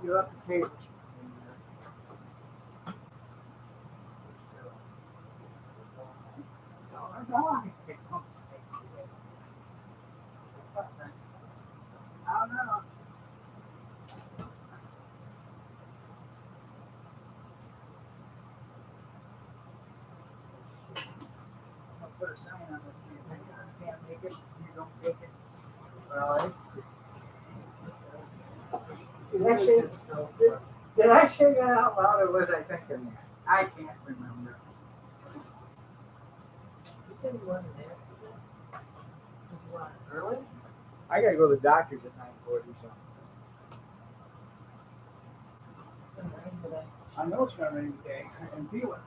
You're up to table. I don't know. I'll put a sign on this thing. You can't make it. You don't take it. Really? Did I say that out loud or was I thinking that? I can't remember. You said you wanted there today? Did you want it early? I gotta go to the doctor's at 9:40. So It's been raining today. I know it's gonna rain today. I can feel it.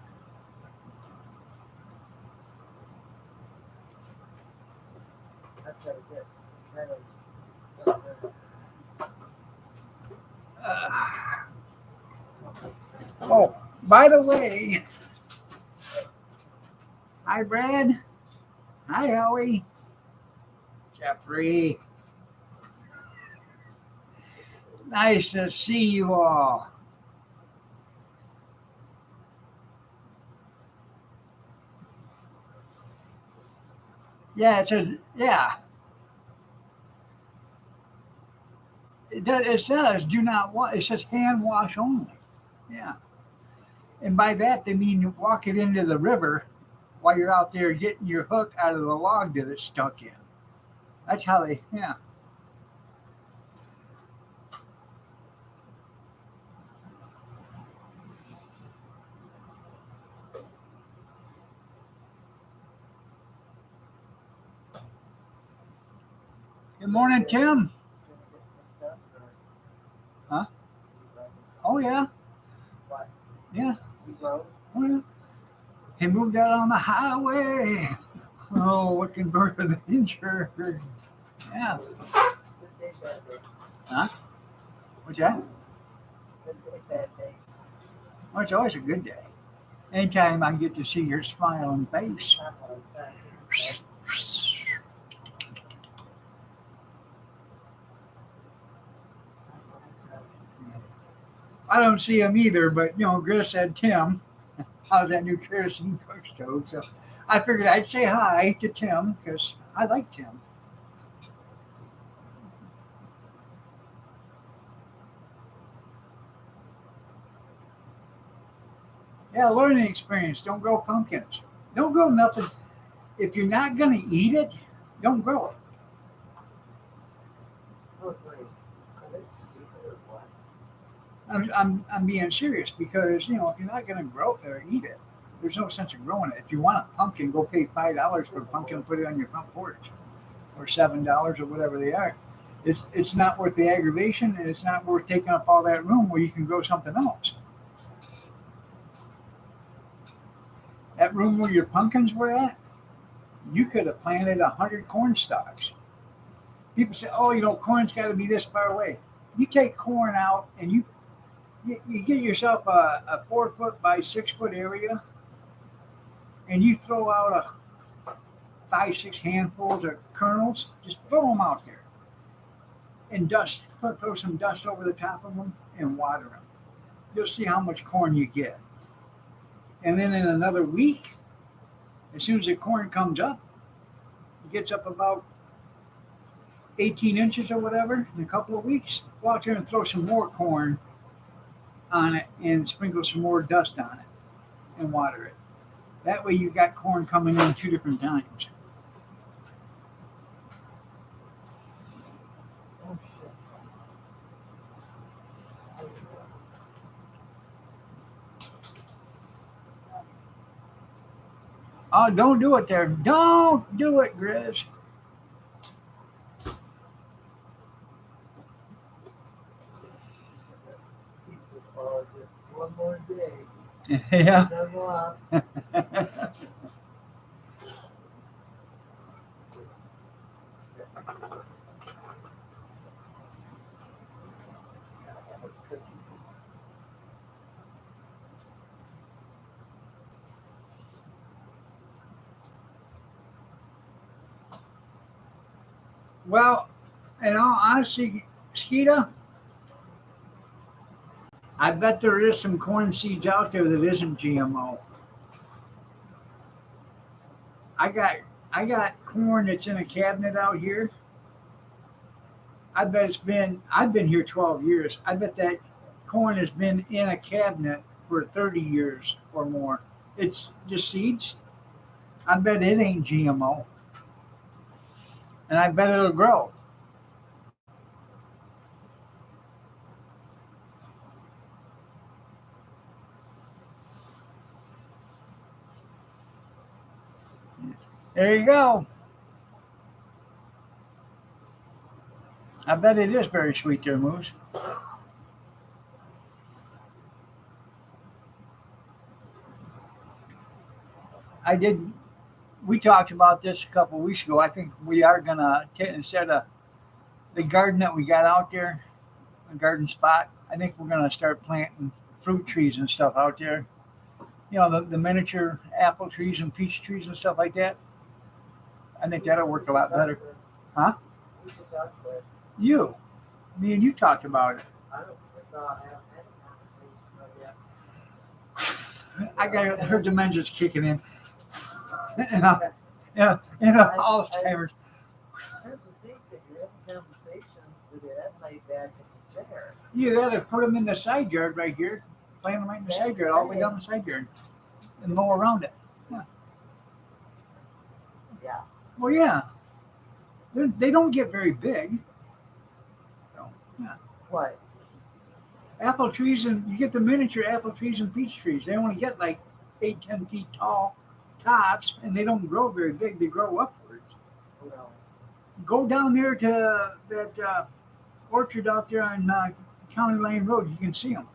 That's what I did. Trailers. Oh, by the way, hi Brad. Hi Howie. Jeffrey. Nice to see you all. Yeah, yeah. It says do not wash. It says hand wash only. Yeah, and by that they mean you walk it into the river while you're out there getting your hook out of the log that it's stuck in. That's how they. Yeah. Good morning, Tim. Huh? Oh yeah. What? Yeah. You drove? Oh yeah. He moved out on the highway. Oh, looking for the injured. Yeah. Good day, bad day. Huh? What's that? Good day, bad day. Well, it's always a good day. Anytime I get to see your smiling face. Not what I said. I don't see him either, but Gris said Tim. How's that new kerosene cook stove? So I figured I'd say hi to Tim because I like Tim. Yeah, learning experience. Don't grow pumpkins. Don't grow nothing. If you're not going to eat it, don't grow it. Oh, great. Are they stupid or what? I'm being serious because if you're not going to grow it or eat it, there's no sense in growing it. If you want a pumpkin, go pay $5 for a pumpkin and put it on your front porch, or $7 or whatever they are. It's not worth the aggravation, and it's not worth taking up all that room where you can grow something else. That room where your pumpkins were at, you could have planted 100 corn stalks. People say, "Oh, corn's got to be this far away." You take corn out and you get yourself a 4 foot by 6 foot area, and you throw out a 5, 6 handfuls of kernels. Just throw them out there and throw some dust over the top of them and water them. You'll see how much corn you get. And then in another week, as soon as the corn comes up, it gets up about 18 inches or whatever in a couple of weeks, go out there and throw some more corn on it and sprinkle some more dust on it and water it. That way you got corn coming in 2 different times. Oh, shit. Oh, don't do it there. Don't do it, Grizz. Pieces are just one more day. Yeah. Double up. Those cookies. Well, In all honesty, Skeeta, I bet there is some corn seeds out there that isn't GMO. I got I got corn that's in a cabinet out here. I bet I've been here 12 years. I bet that corn has been in a cabinet for 30 years or more. It's just seeds. I bet it ain't GMO, and I bet it'll grow. There you go. I bet it is very sweet there, Moose. I did. We talked about this a couple of weeks ago. I think we are gonna instead of the garden that we got out there, a garden spot. I think we're gonna start planting fruit trees and stuff out there. You know, the miniature apple trees and peach trees and stuff like that. I think that'll work a lot better. Huh? We should talk about it. You, me and you talked about it. I don't recall having any conversation about I got her dementia's kicking in. and it. Alzheimer's. I have to think that you're having conversations with your head laid back in the chair. You gotta put them in the side yard right here. Plant them right in the side yard, all the way down the side yard, and mow around it. Yeah. Yeah. Well, yeah. They don't get very big. So, yeah. What? Apple trees, and you get the miniature apple trees and peach trees. They only get like 8, 10 feet tall tops, and they don't grow very big. They grow upwards. Well, Go down there to that orchard out there on County Lane Road. You can see them.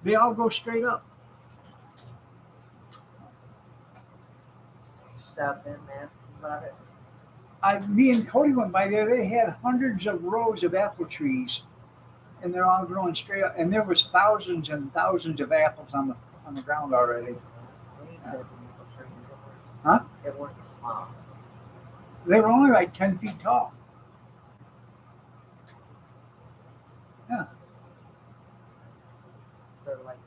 They all go straight up. stop in and ask about it. Me and Cody went by there. They had hundreds of rows of apple trees, and they're all growing straight up. And there was thousands and thousands of apples on the ground already. When you said when you were turning it over, Huh? it weren't small. They were only like 10 feet tall. Yeah. Sort of like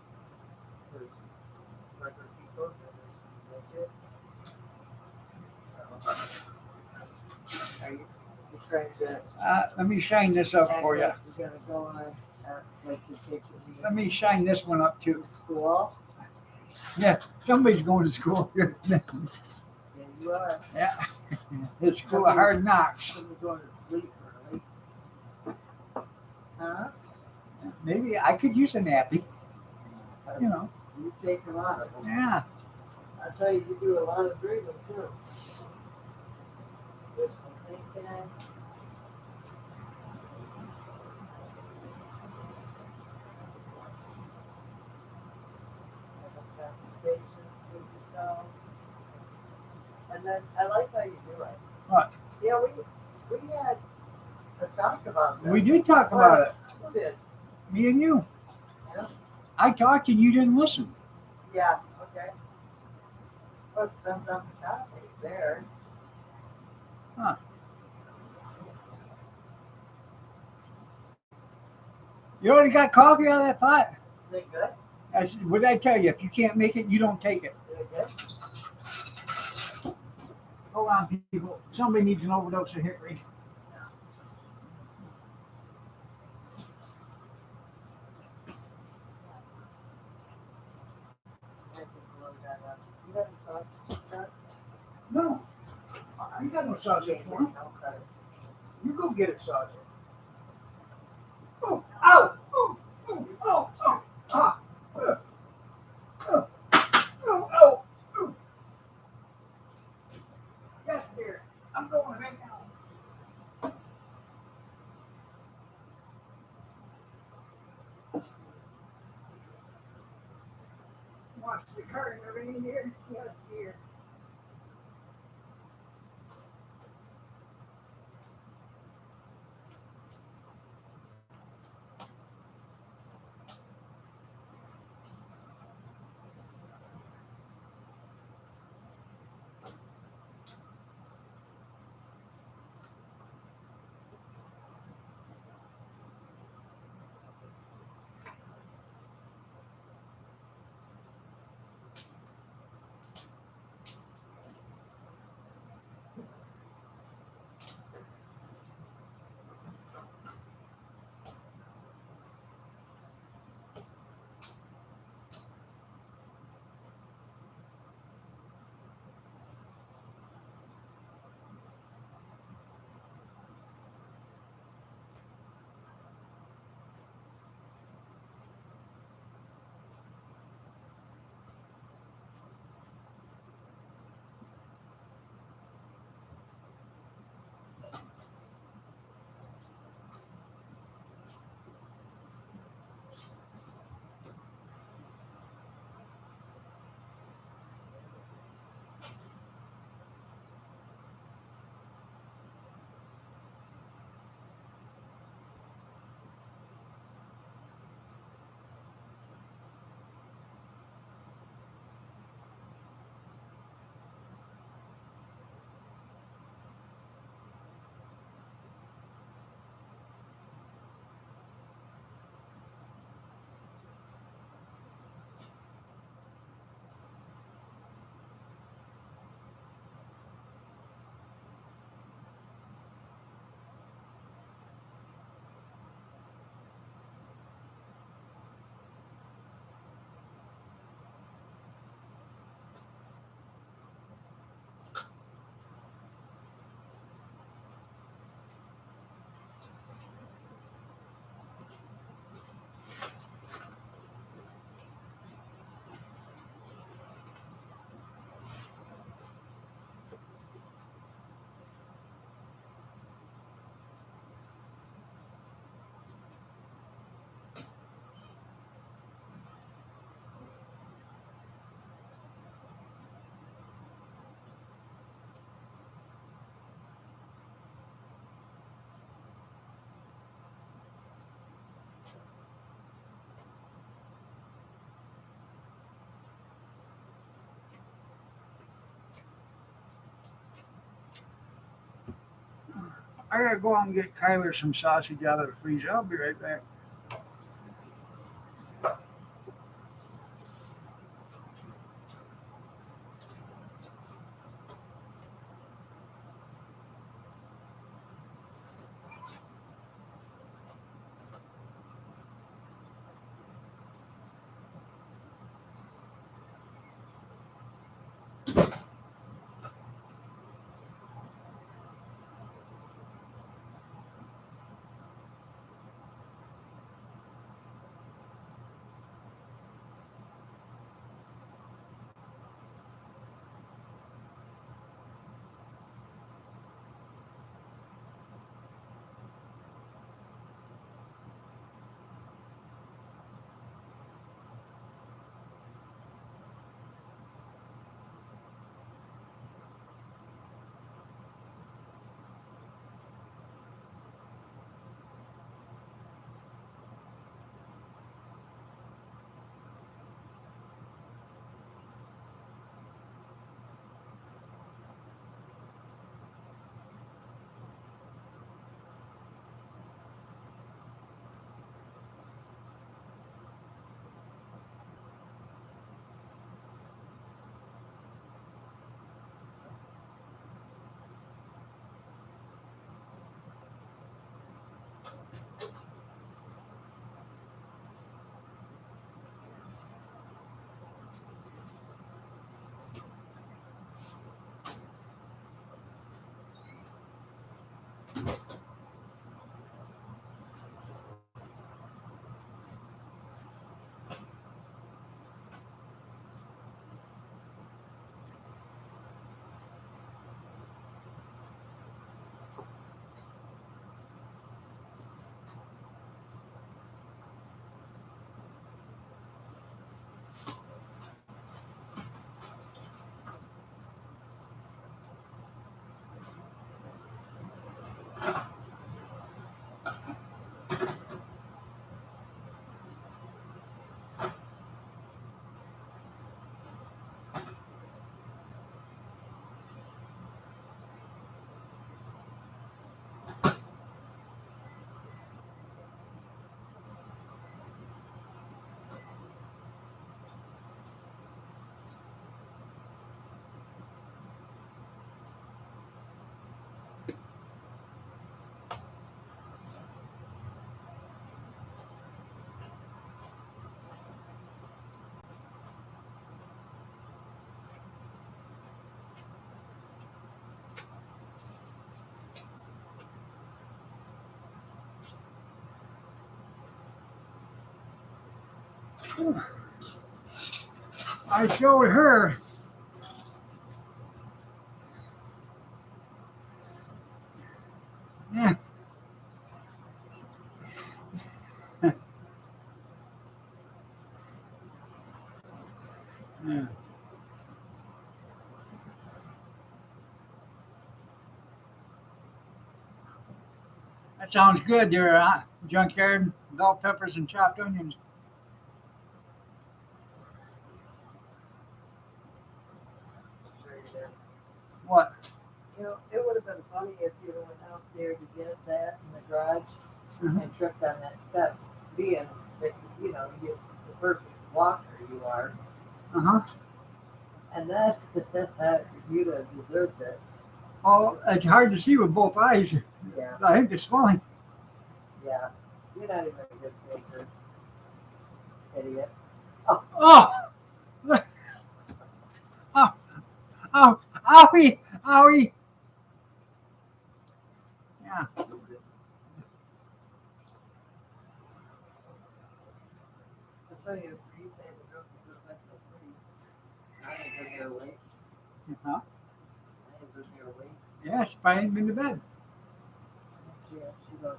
there's some regular people, and there's some midgets. So, are you trying to Let me shine this up act for you. like you're gonna go on, like you're taking me Let me shine this one up too. to school? Yeah, somebody's going to school. Yeah, you are. Yeah, it's school of hard knocks. Somebody going to sleep early. Huh? Maybe I could use a nappy. You know. You take a lot of them. Yeah. I'll tell you, you do a lot of dreaming too. Wishful thinking. Having conversations with yourself. And then I like how you do it. What? Yeah, we had a talk about that. We did talk about it. Who did? Me and you. Yeah. I talked and you didn't listen. Yeah, okay. Well, it depends on the topic there. Huh. You already got coffee out of that pot? Is it good? What did I tell you? If you can't make it, you don't take it. Is it good? Hold on, people. Somebody needs an overdose of hickory. I can blow that up. You got a sausage cut? No. I ain't got no sausage for him. I'll cut it. You go get it, sausage. Oh, ow! Oh, oh, oh, oh, ah. Oh, oh, oh. Yes, dear. I'm going right now. Watch the curtain, everything here? Yes, dear. I gotta go out and get Kyler some sausage out of the freezer. I'll be right back. I showed her. Yeah. Yeah. That sounds good there, huh? Junkyard, bell peppers, and chopped onions. Sure you did. What? You know, it would have been funny if you went out there to get that in the garage Mhm. and tripped on that step. Being that you the perfect walker you are, Uh huh. and that you'd have deserved it. Oh, it's hard to see with both eyes. Yeah, I think it's swelling. yeah. You're not even a good faker, idiot. Oh, Oh, oh, oh, owie, owie. Yeah. I'll tell you, for you saying the girls will go back till 3. I ain't in here awake. Huh? I ain't in here awake. Yeah, she's probably been to bed. She goes,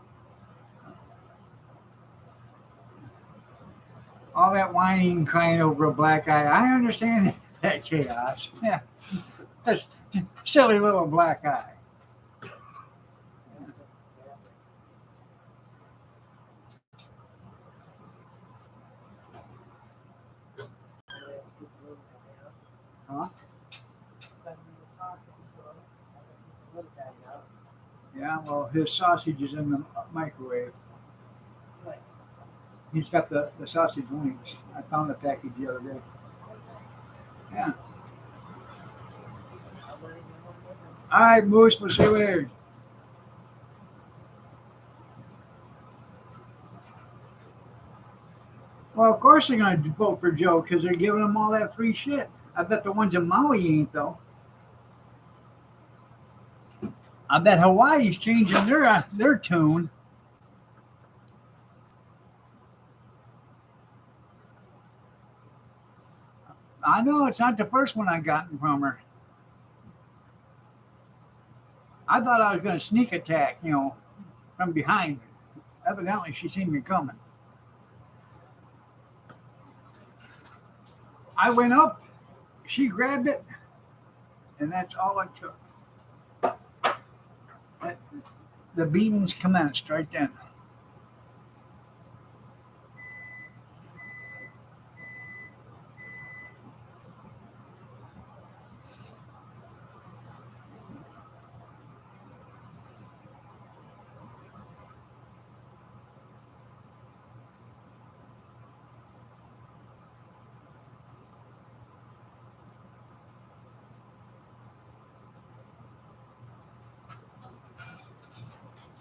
All that whining and crying over a black eye. I understand that chaos. Yeah. That's silly little black eye. Huh? when we were talking to him, I went to the little guy out. Yeah, well, his sausage is in the microwave. Right. He's got the sausage wings. I found the package the other day. Yeah. I'm letting you know later. All right, Moose, we'll see you later. Well, of course they're going to vote for Joe because they're giving him all that free shit. I bet the ones in Maui ain't, though. I bet Hawaii's changing their tune. I know it's not the first one I gotten from her. I thought I was going to sneak attack, from behind. Evidently, she seen me coming. I went up, she grabbed it, and that's all it took. That, the beatings commenced right then.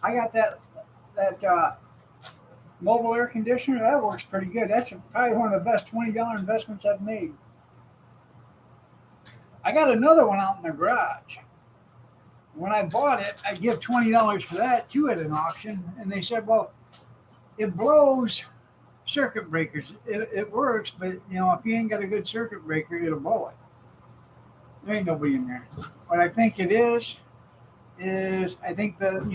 I got that mobile air conditioner. That works pretty good. That's probably one of the best $20 investments I've made. I got another one out in the garage. When I bought it, I give $20 for that too at an auction, and they said, "Well, it blows circuit breakers. It works, but if you ain't got a good circuit breaker, it'll blow it. There ain't nobody in there." What I think it is I think that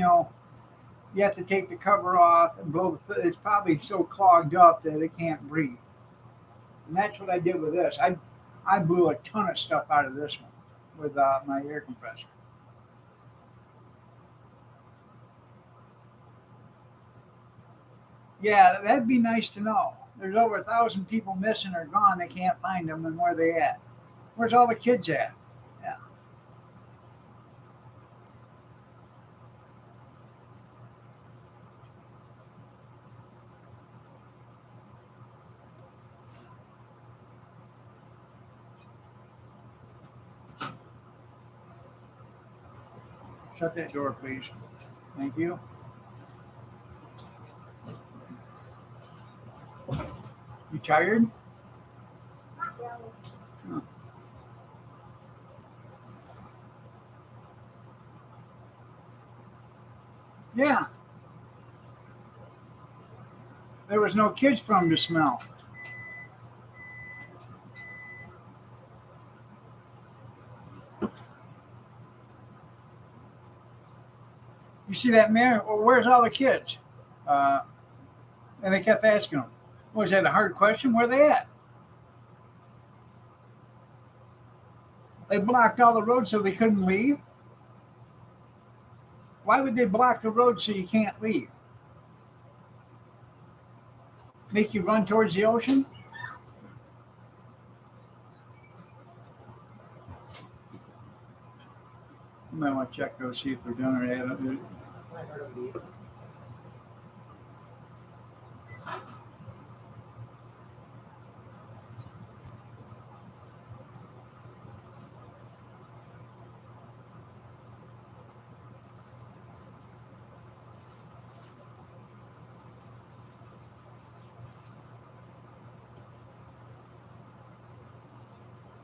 you have to take the cover off and blow it's probably so clogged up that it can't breathe. And that's what I did with this. I blew a ton of stuff out of this one with my air compressor. Yeah, that'd be nice to know. There's over 1,000 people missing or gone. They can't find them, and where they at? Where's all the kids at? Yeah, shut that door, please. Thank you. You tired? Oh. Yeah, there was no kids for them to smell. You see that mayor? Well, where's all the kids? Uh, and they kept asking them. Was that a hard question? Where they at? They blocked all the roads so they couldn't leave. Why would they block the road so you can't leave? Make you run towards the ocean? You might want to check those, see if they're done or they haven't. I heard of you.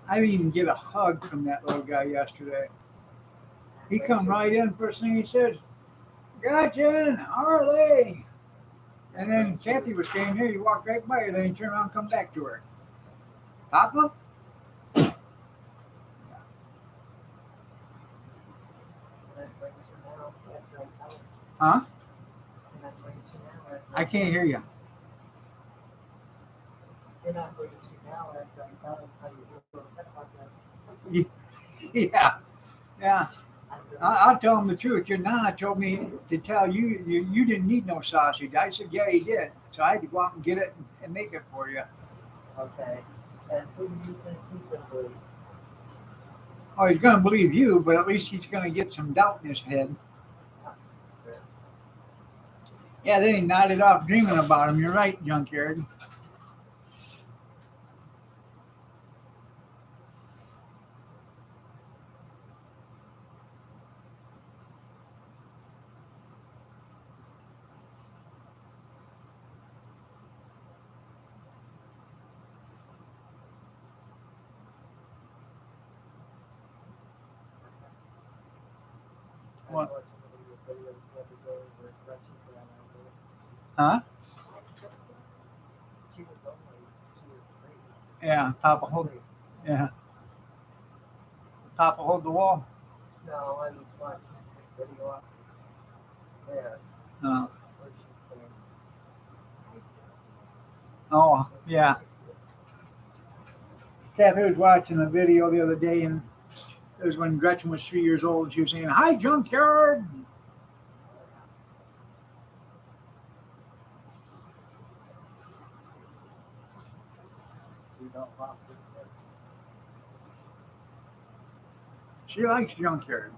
I didn't even get a hug from that little guy yesterday. He come right in, first thing he said, "Gretchen, Harley." And then Kathy was standing there, he walked right by her, then he turned around and come back to her. Papa? Can I bring it to now after I tell him? Huh? Can I bring it to now after I can't hear you. You're not bringing it to now after I tell him how you feel about this. Yeah, yeah. I really, I'll tell him the truth. Your Nana told me to tell you, you didn't need no sausage. I said, yeah, he did. So I had to go out and get it and make it for you. okay. And who do you think he's going to believe? Oh, he's going to believe you, but at least he's going to get some doubt in his head. Yeah, then he nodded off dreaming about him. You're right, Junkyard. I What? was watching one of your videos the other day where Gretchen ran over. Huh? She was only 2 or 3. Yeah, top of hold. Asleep. Yeah, top of hold the wall. No, I was watching the video up there No. where she's saying, Oh, yeah. Kathy was watching a video the other day, and it was when Gretchen was 3 years old, and she was saying, "Hi, Junkyard." you don't want to. She likes Junkyard.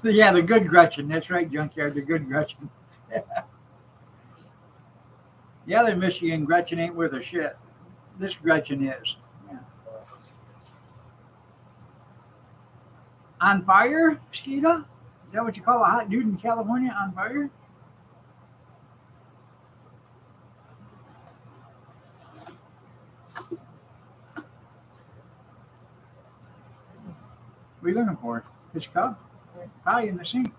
Yeah, the good Gretchen. That's right, Junkyard, the good Gretchen. The other Michigan Gretchen ain't worth a shit. This Gretchen is. Yeah. On fire, Skeeta? Is that what you call a hot dude in California? On fire? What are you looking for? His cup? Probably in the sink.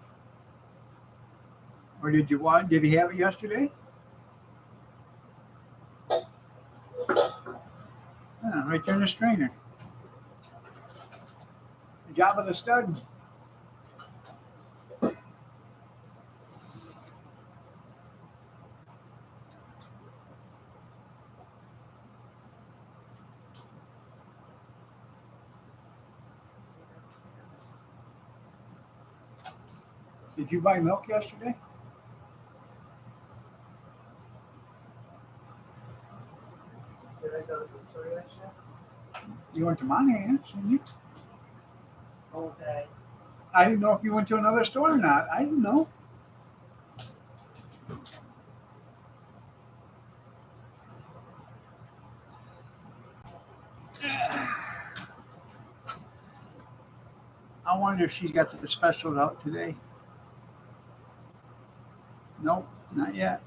Or did you want? Did he have it yesterday? Yeah, right there in the strainer. The job of the stud. Did you buy milk yesterday? Did I go to the store yesterday? You went to Monahan's, didn't you? Okay. I didn't know if you went to another store or not. I didn't know. I wonder if she got the specials out today. Nope, not yet.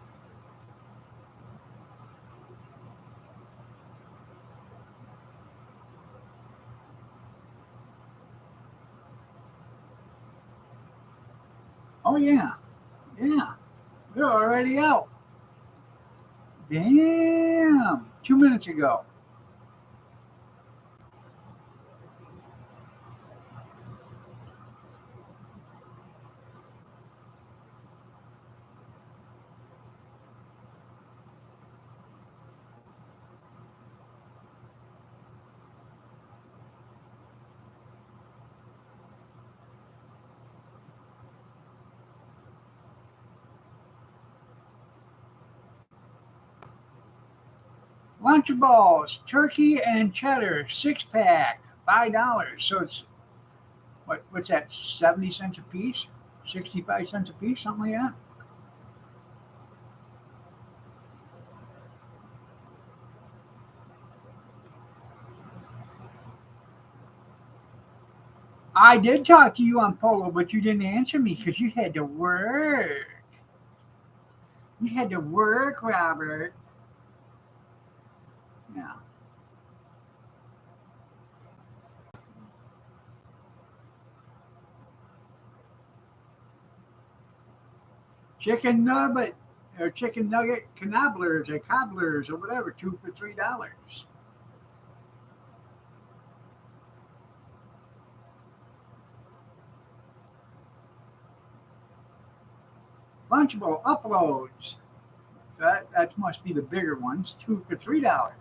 Oh yeah, yeah. They're already out. Damn. 2 minutes ago. Lunchables, turkey and cheddar, 6 pack, $5. So it's what's that, 70 cents a piece? 65 cents a piece, something like that. I did talk to you on Polo, but you didn't answer me because you had to work. You had to work, Robert. Yeah. Chicken nugget or chicken nugget cobblers or cobblers or whatever, two for $3. Lunchable uploads. That must be the bigger ones. Two for $3.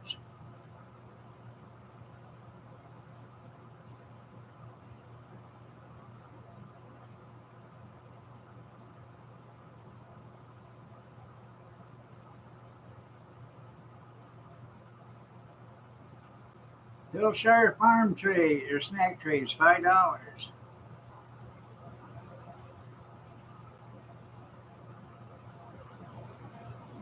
Hillshire Farm tray or snack trays, $5.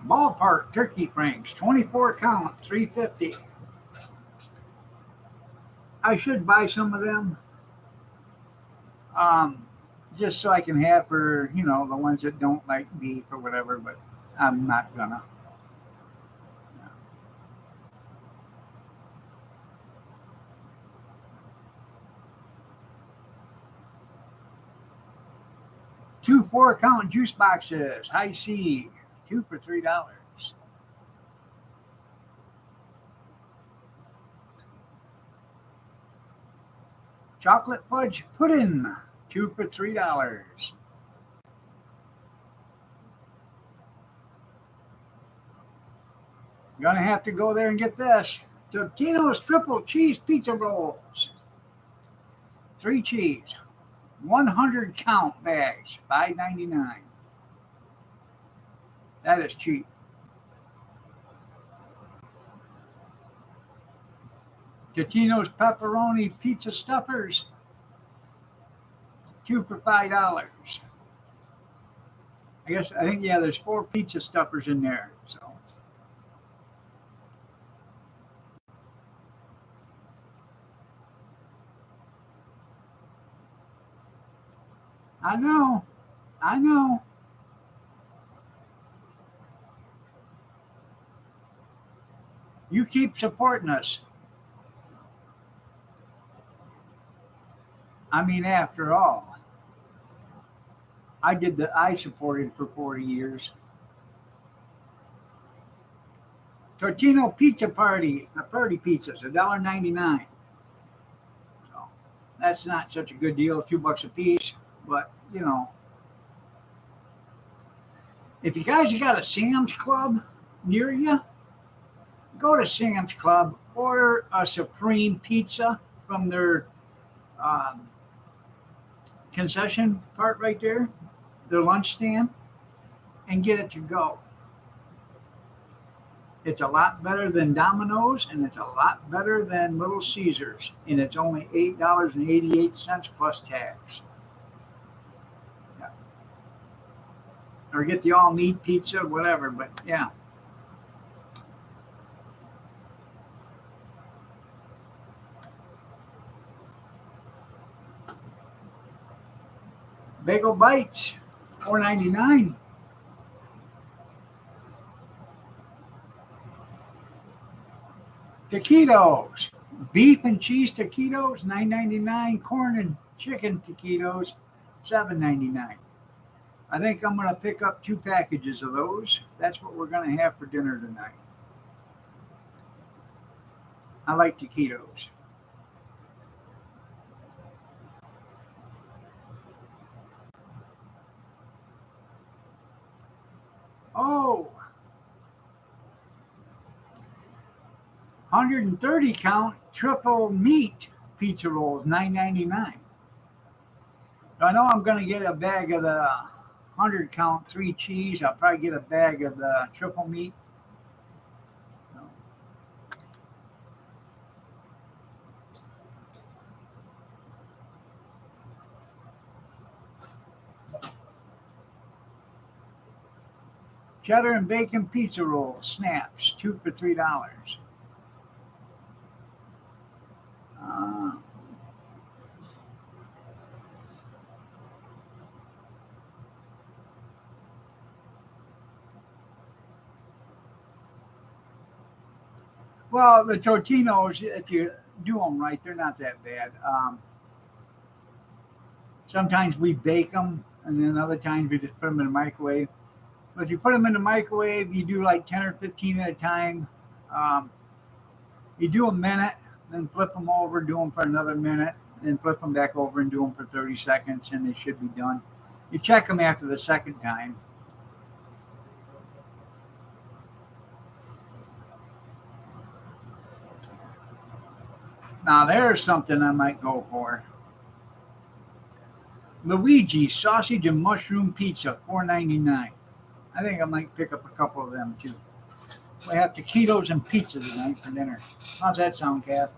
Ballpark turkey franks, 24 count, $3.50. I should buy some of them, just so I can have for the ones that don't like beef or whatever. But I'm not gonna. Two 4-count juice boxes, high C, 2 for $3. Chocolate fudge pudding, 2 for $3. Gonna have to go there and get this. Totino's triple cheese pizza rolls, 3 cheese, 100 count bags, $5.99. That is cheap. Totino's pepperoni pizza stuffers, 2 for $5. I think there's 4 pizza stuffers in there. So I know. You keep supporting us. I mean, after all, I supported for 40 years. Tortino Pizza Party pizzas, $1.99. So that's not such a good deal, $2 a piece. But if you guys have got a Sam's Club near you, go to Sam's Club, order a Supreme pizza from their concession part right there, their lunch stand, and get it to go. It's a lot better than Domino's, and it's a lot better than Little Caesars, and it's only $8.88 plus tax. Yeah. Or get the all-meat pizza, whatever, but yeah. Bagel Bites, $4.99. Taquitos, beef and cheese taquitos, $9.99. Corn and chicken taquitos, $7.99. I think I'm going to pick up 2 packages of those. That's what we're going to have for dinner tonight. I like taquitos. Oh, 130 count triple meat pizza rolls, $9.99. I know I'm going to get a bag of the 100 count 3 cheese. I'll probably get a bag of the triple meat. Cheddar and bacon pizza rolls, snaps, 2 for $3. Well, the Tortinos, if you do them right, they're not that bad. Sometimes we bake them, and then other times we just put them in the microwave. But if you put them in the microwave, you do like 10 or 15 at a time. You do a minute, then flip them over, do them for another minute, then flip them back over and do them for 30 seconds, and they should be done. You check them after the second time. Now there's something I might go for. Luigi sausage and mushroom pizza, $4.99. I think I might pick up a couple of them too. We have taquitos and pizza tonight for dinner. How's that sound, Kath?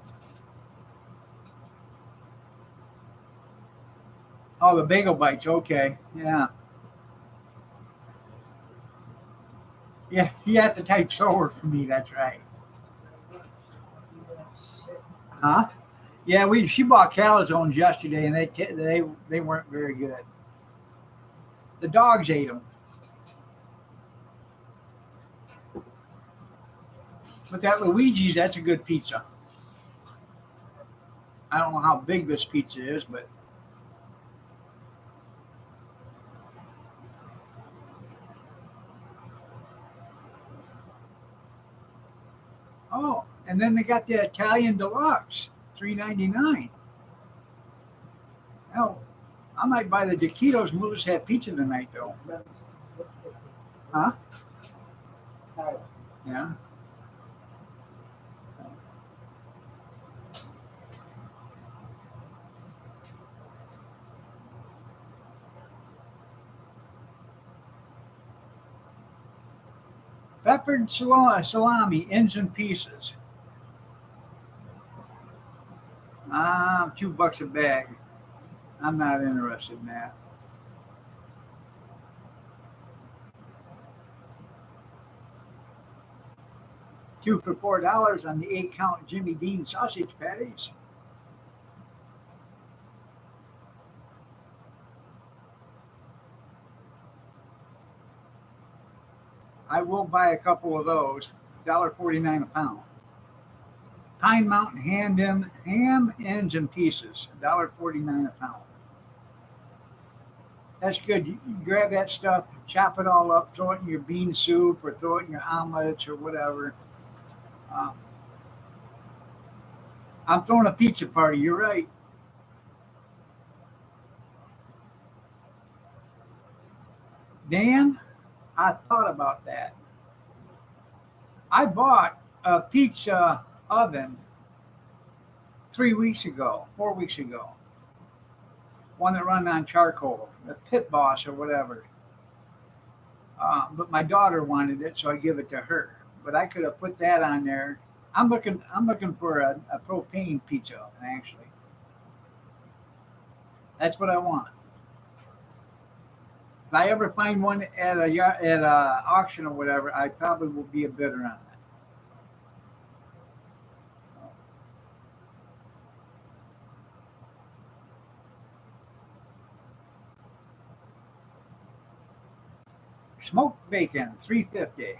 Oh, the bagel bites. Okay. Yeah. Yeah. You have to type slower for me. That's right. Huh? Yeah. She bought calzones yesterday, and they weren't very good. The dogs ate them. But that Luigi's, that's a good pizza. I don't know how big this pizza is, but oh, and then they got the Italian deluxe, $3.99. Hell, I might buy the taquitos and we'll just have pizza tonight, though. Huh? Yeah. Peppered salami, ends and pieces. $2 a bag. I'm not interested in that. Two for $4 on the 8-count Jimmy Dean sausage patties. I will buy a couple of those. $1.49 a pound. Pine Mountain ham ends and pieces. $1.49 a pound. That's good. You grab that stuff, chop it all up, throw it in your bean soup or throw it in your omelets or whatever. Um, I'm throwing a pizza party. You're right. Dan, I thought about that. I bought a pizza oven 3 weeks ago, 4 weeks ago. One that run on charcoal, the Pit Boss or whatever. But my daughter wanted it, so I give it to her. But I could have put that on there. I'm looking for a propane pizza oven, actually. That's what I want. If I ever find one at a auction or whatever, I probably will be a bidder on it. Smoked bacon, $3.50.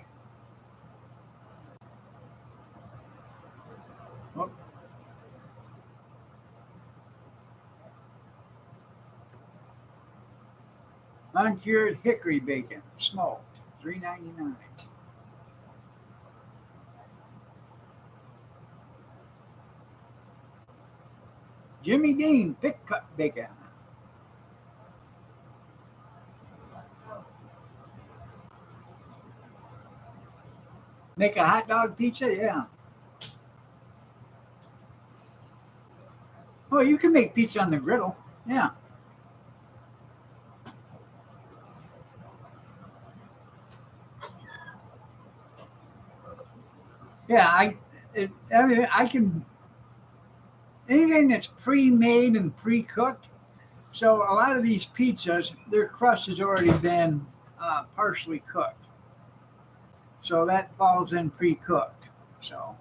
Oh, uncured hickory bacon, smoked, $3.99. Jimmy Dean thick cut bacon. Make a hot dog pizza, yeah. Oh, you can make pizza on the griddle, yeah. Yeah, I mean, I can anything that's pre-made and pre-cooked. So a lot of these pizzas, their crust has already been partially cooked. So that falls in pre-cooked. So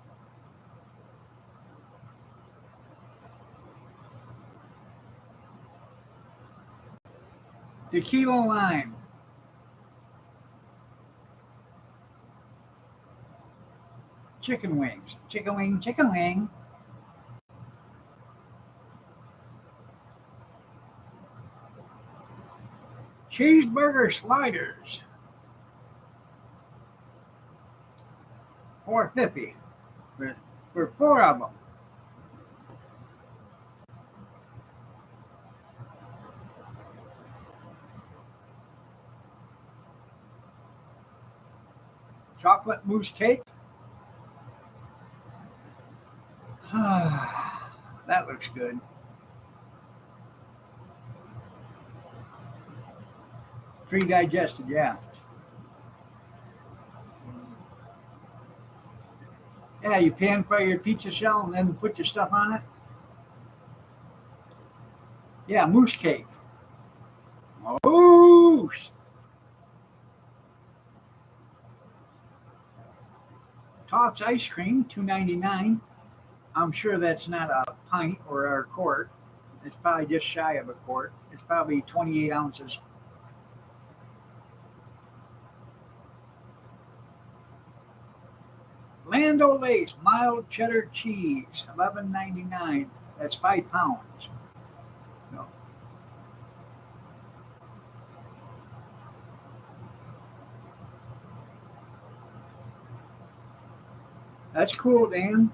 tequila lime, chicken wings, chicken wing. Cheeseburger sliders, $4.50 for four of them. Chocolate mousse cake. That looks good. Pre-digested, yeah. Yeah, you pan fry your pizza shell and then put your stuff on it. Yeah, mousse cake. Oh, Tops ice cream, $2.99. I'm sure that's not a pint or a quart. It's probably just shy of a quart. It's probably 28 ounces. Land O'Lakes mild cheddar cheese, 11.99. That's 5 pounds. No, that's cool, Dan.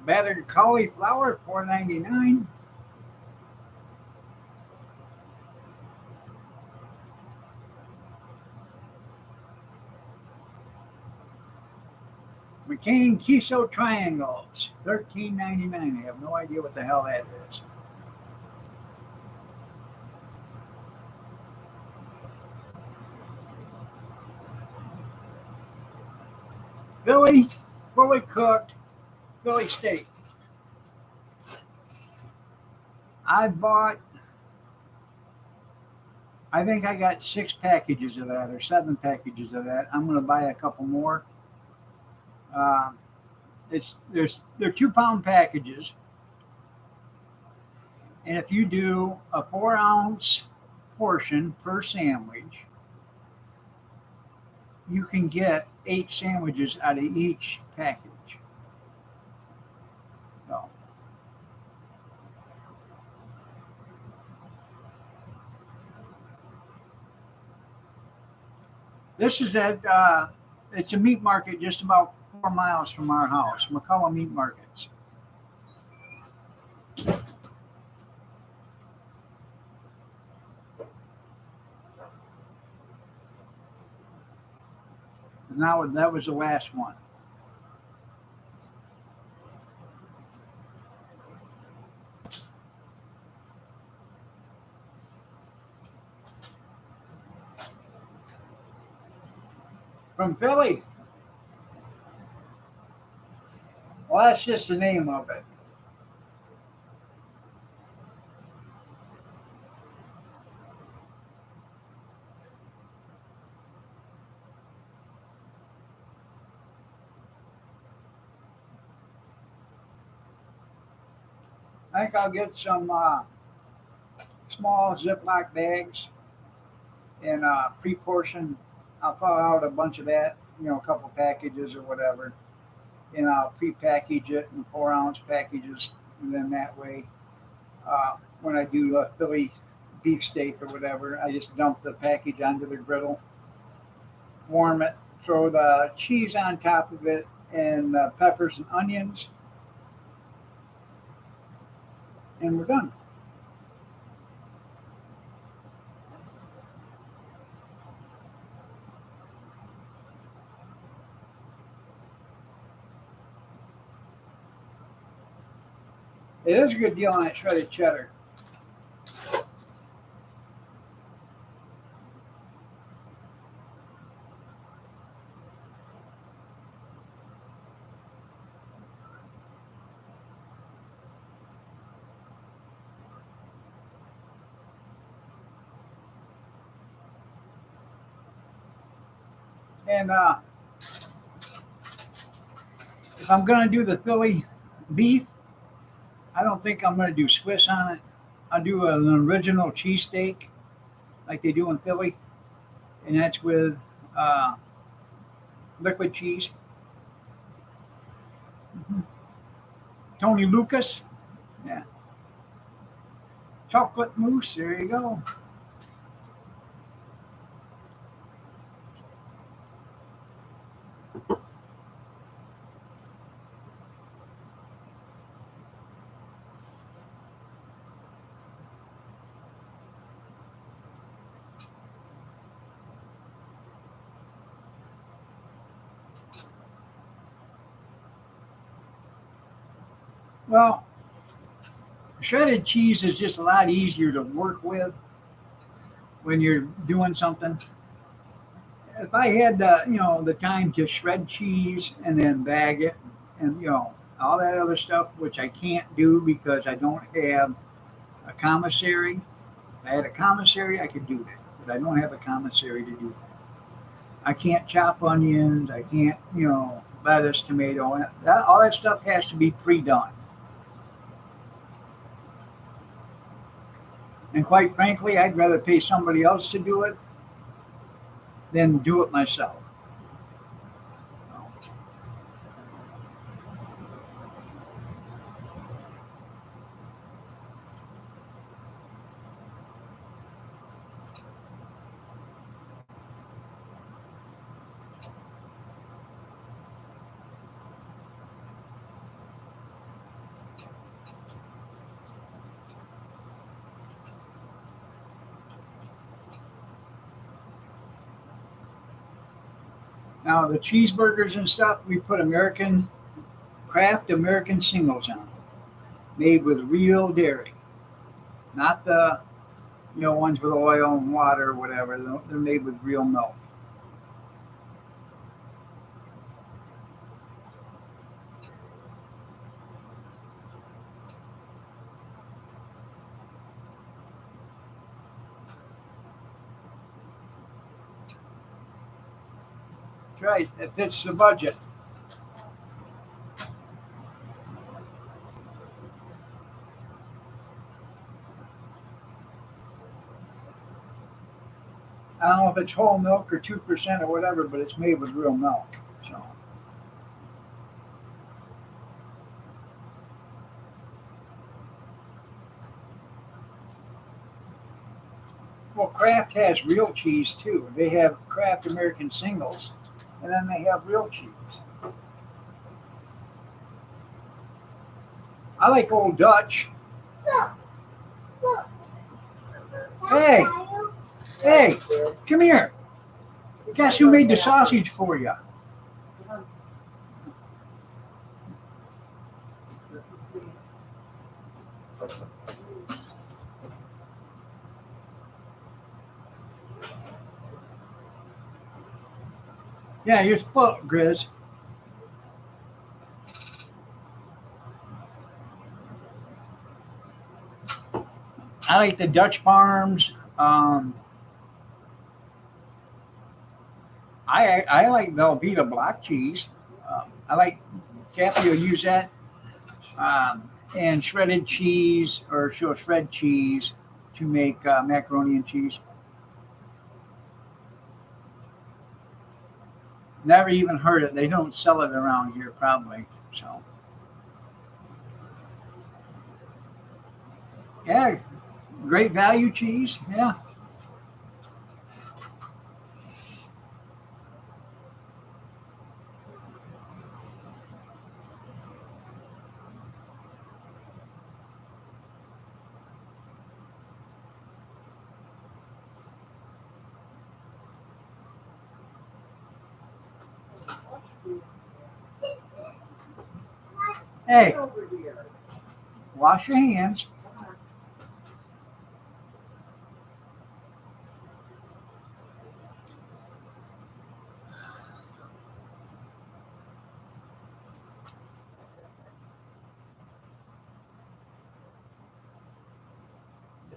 Battered cauliflower, 4.99. McCain queso triangles, 13.99. I have no idea what the hell that is. Philly, fully cooked Philly steak. I bought, I think I got 6 packages of that or 7 packages of that. I'm going to buy a couple more. Uh, they're 2 pound packages, and if you do a 4 ounce portion per sandwich, you can get 8 sandwiches out of each package. So this is at it's a meat market just about 4 miles from our house, McCullough Meat Markets. And now that was the last one. From Philly. Well, that's just the name of it. I think I'll get some small Ziploc bags and pre-portion. I'll pull out a bunch of that, a couple packages or whatever, and I'll pre-package it in 4 ounce packages. And then that way, when I do a Philly beefsteak or whatever, I just dump the package onto the griddle, warm it, throw the cheese on top of it, and peppers and onions, and we're done. It is a good deal on that shredded cheddar. And if I'm going to do the Philly beef, I don't think I'm going to do Swiss on it. I'll do an original cheesesteak like they do in Philly, and that's with uh, liquid cheese. Mm-hmm. Tony Lucas, yeah, chocolate mousse. There you go. Well, shredded cheese is just a lot easier to work with when you're doing something. if I had the time to shred cheese and then bag it, and all that other stuff, which I can't do because I don't have a commissary. If I had a commissary, I could do that, but I don't have a commissary to do that. I can't chop onions. I can't, lettuce, tomato. All that stuff has to be pre-done. And quite frankly, I'd rather pay somebody else to do it than do it myself. Now the cheeseburgers and stuff, we put Kraft American singles on, made with real dairy, not the ones with oil and water or whatever. They're made with real milk. That's right. It fits the budget. I don't know if it's whole milk or 2% or whatever, but it's made with real milk. So. Well, Kraft has real cheese too. They have Kraft American singles, and then they have real cheese. I like Old Dutch. Hey, hey, come here. Guess who made the sausage for you? Yeah, you're spoiled, Grizz. I like the Dutch Farms. I like Velveeta block cheese. I like Kathy will use that, and shredded cheese, or she'll shred cheese to make macaroni and cheese. Never even heard it. They don't sell it around here, probably. So, yeah, great value cheese. Yeah. Hey, wash your hands.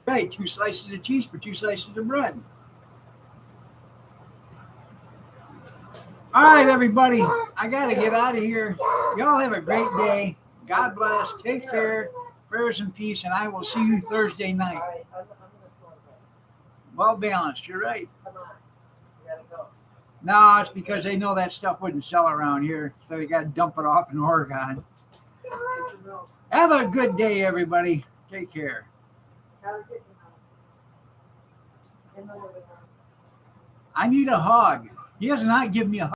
Right, 2 slices of cheese for 2 slices of bread. All right, everybody, I got to get out of here. Y'all have a great day. God bless. Take care. Prayers and peace, and I will see you Thursday night. Well balanced. You're right. No, it's because they know that stuff wouldn't sell around here, so they got to dump it off in Oregon. Have a good day, everybody. Take care. I need a hug. He has not given me a hug.